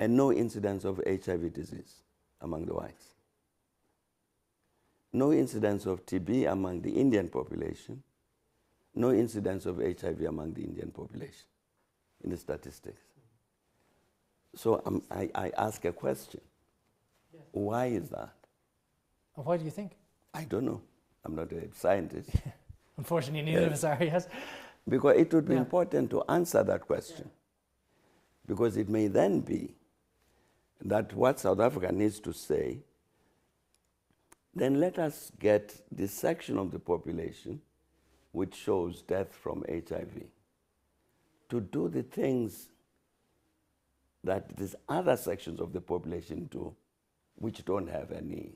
And no incidence of HIV disease among the whites. No incidence of TB among the Indian population. No incidence of HIV among the Indian population in the statistics. So I ask a question. Yes. Why is that? And why do you think? I don't know. I'm not a scientist. Unfortunately, neither of us are, yes. Because it would be important to answer that question. Because it may then be that what South Africa needs to say, then let us get this section of the population which shows death from HIV to do the things that these other sections of the population do, which don't have any,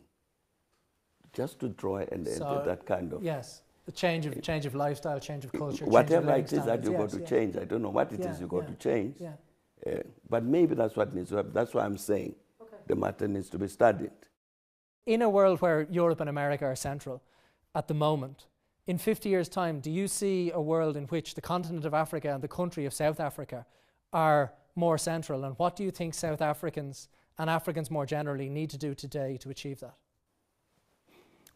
just to draw that kind of... Yes, the change of lifestyle, change of culture. Whatever it is that you've got to change. I don't know what it is you've got to change. Yeah. But maybe that's what needs to happen. That's why I'm saying the matter needs to be studied. In a world where Europe and America are central at the moment, in 50 years' time, do you see a world in which the continent of Africa and the country of South Africa are more central? And what do you think South Africans and Africans more generally need to do today to achieve that?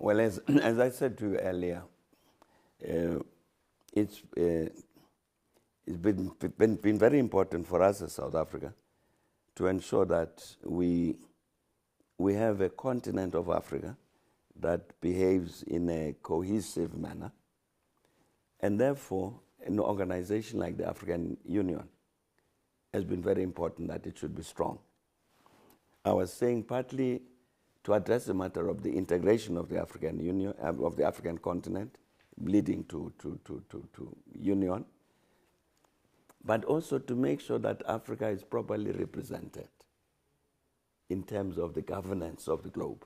Well, as I said to you earlier, it's been very important for us as South Africa to ensure that we have a continent of Africa that behaves in a cohesive manner. And therefore, an organization like the African Union has been very important that it should be strong. I was saying partly to address the matter of the integration of the African Union, of the African continent, leading to union, but also to make sure that Africa is properly represented in terms of the governance of the globe.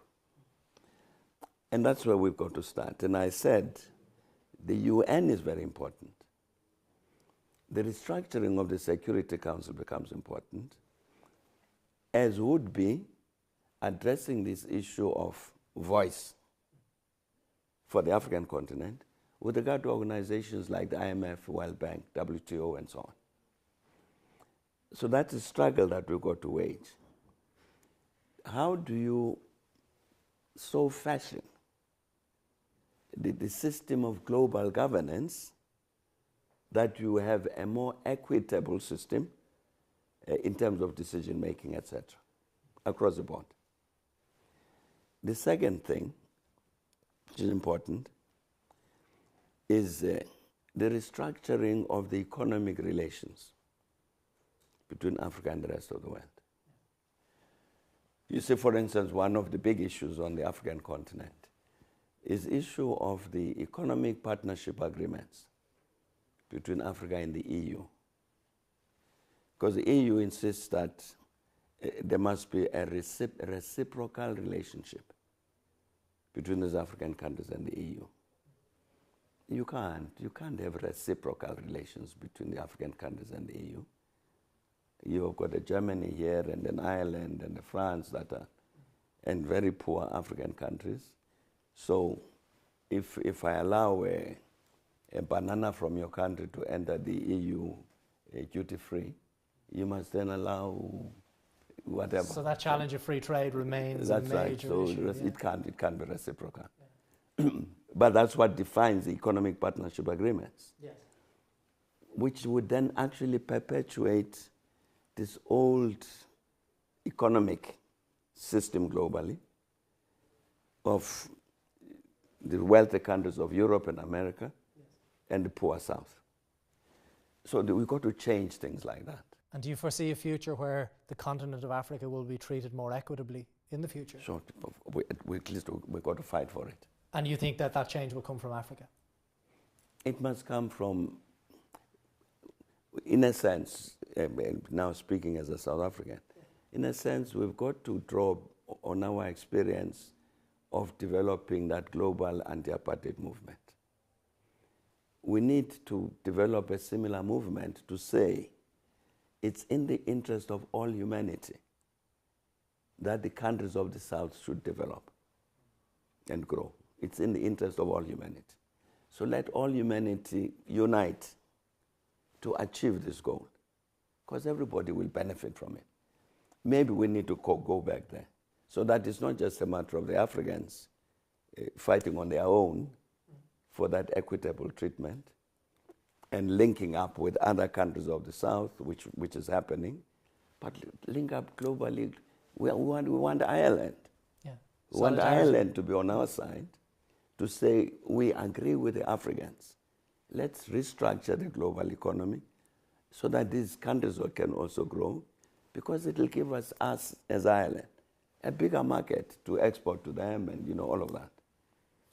And that's where we've got to start. And I said the UN is very important. The restructuring of the Security Council becomes important, as would be addressing this issue of voice for the African continent with regard to organizations like the IMF, World Bank, WTO, and so on. So that's a struggle that we've got to wage. How do you so fashion the system of global governance that you have a more equitable system in terms of decision making, etc., across the board? The second thing, which is important, is the restructuring of the economic relations between Africa and the rest of the world. You see, for instance, one of the big issues on the African continent is the issue of the economic partnership agreements between Africa and the EU. Because the EU insists that there must be a reciprocal relationship between those African countries and the EU. You can't have reciprocal relations between the African countries and the EU. You've got a Germany here and an Ireland and a France that are, and very poor African countries. So if I allow a banana from your country to enter the EU duty-free, you must then allow whatever. So that challenge of free trade remains that's a major right. So issue. it can't be reciprocal. Yeah. But that's what defines the economic partnership agreements, yes, which would then actually perpetuate this old economic system globally of the wealthy countries of Europe and America, yes, and the poor South. So we've got to change things like that. And do you foresee a future where the continent of Africa will be treated more equitably in the future? Sure, at least we've got to fight for it. And you think that that change will come from Africa? It must come from, in a sense, now speaking as a South African, in a sense we've got to draw on our experience of developing that global anti-apartheid movement. We need to develop a similar movement to say it's in the interest of all humanity that the countries of the South should develop and grow. It's in the interest of all humanity. So let all humanity unite to achieve this goal, because everybody will benefit from it. Maybe we need to go back there, so that it's not just a matter of the Africans fighting on their own for that equitable treatment and linking up with other countries of the South, which is happening, but link up globally. We want Ireland. Yeah. We want Ireland to be on our side, to say we agree with the Africans. Let's restructure the global economy so that these countries can also grow, because it will give us as Ireland a bigger market to export to them, and all of that.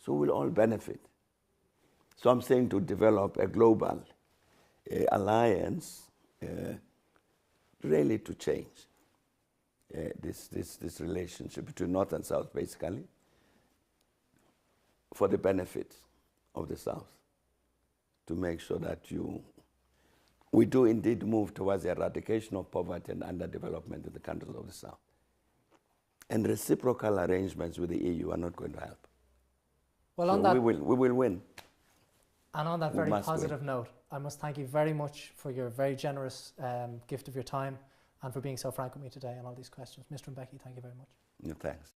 So we'll all benefit. So I'm saying to develop a global alliance really to change this relationship between North and South, basically, for the benefit of the South, to make sure that we do indeed move towards the eradication of poverty and underdevelopment in the countries of the South. And reciprocal arrangements with the EU are not going to help. Well, on that, we will win. And on that very positive note, I must thank you very much for your very generous gift of your time and for being so frank with me today on all these questions. Mr. Mbeki, thank you very much. Yeah, thanks.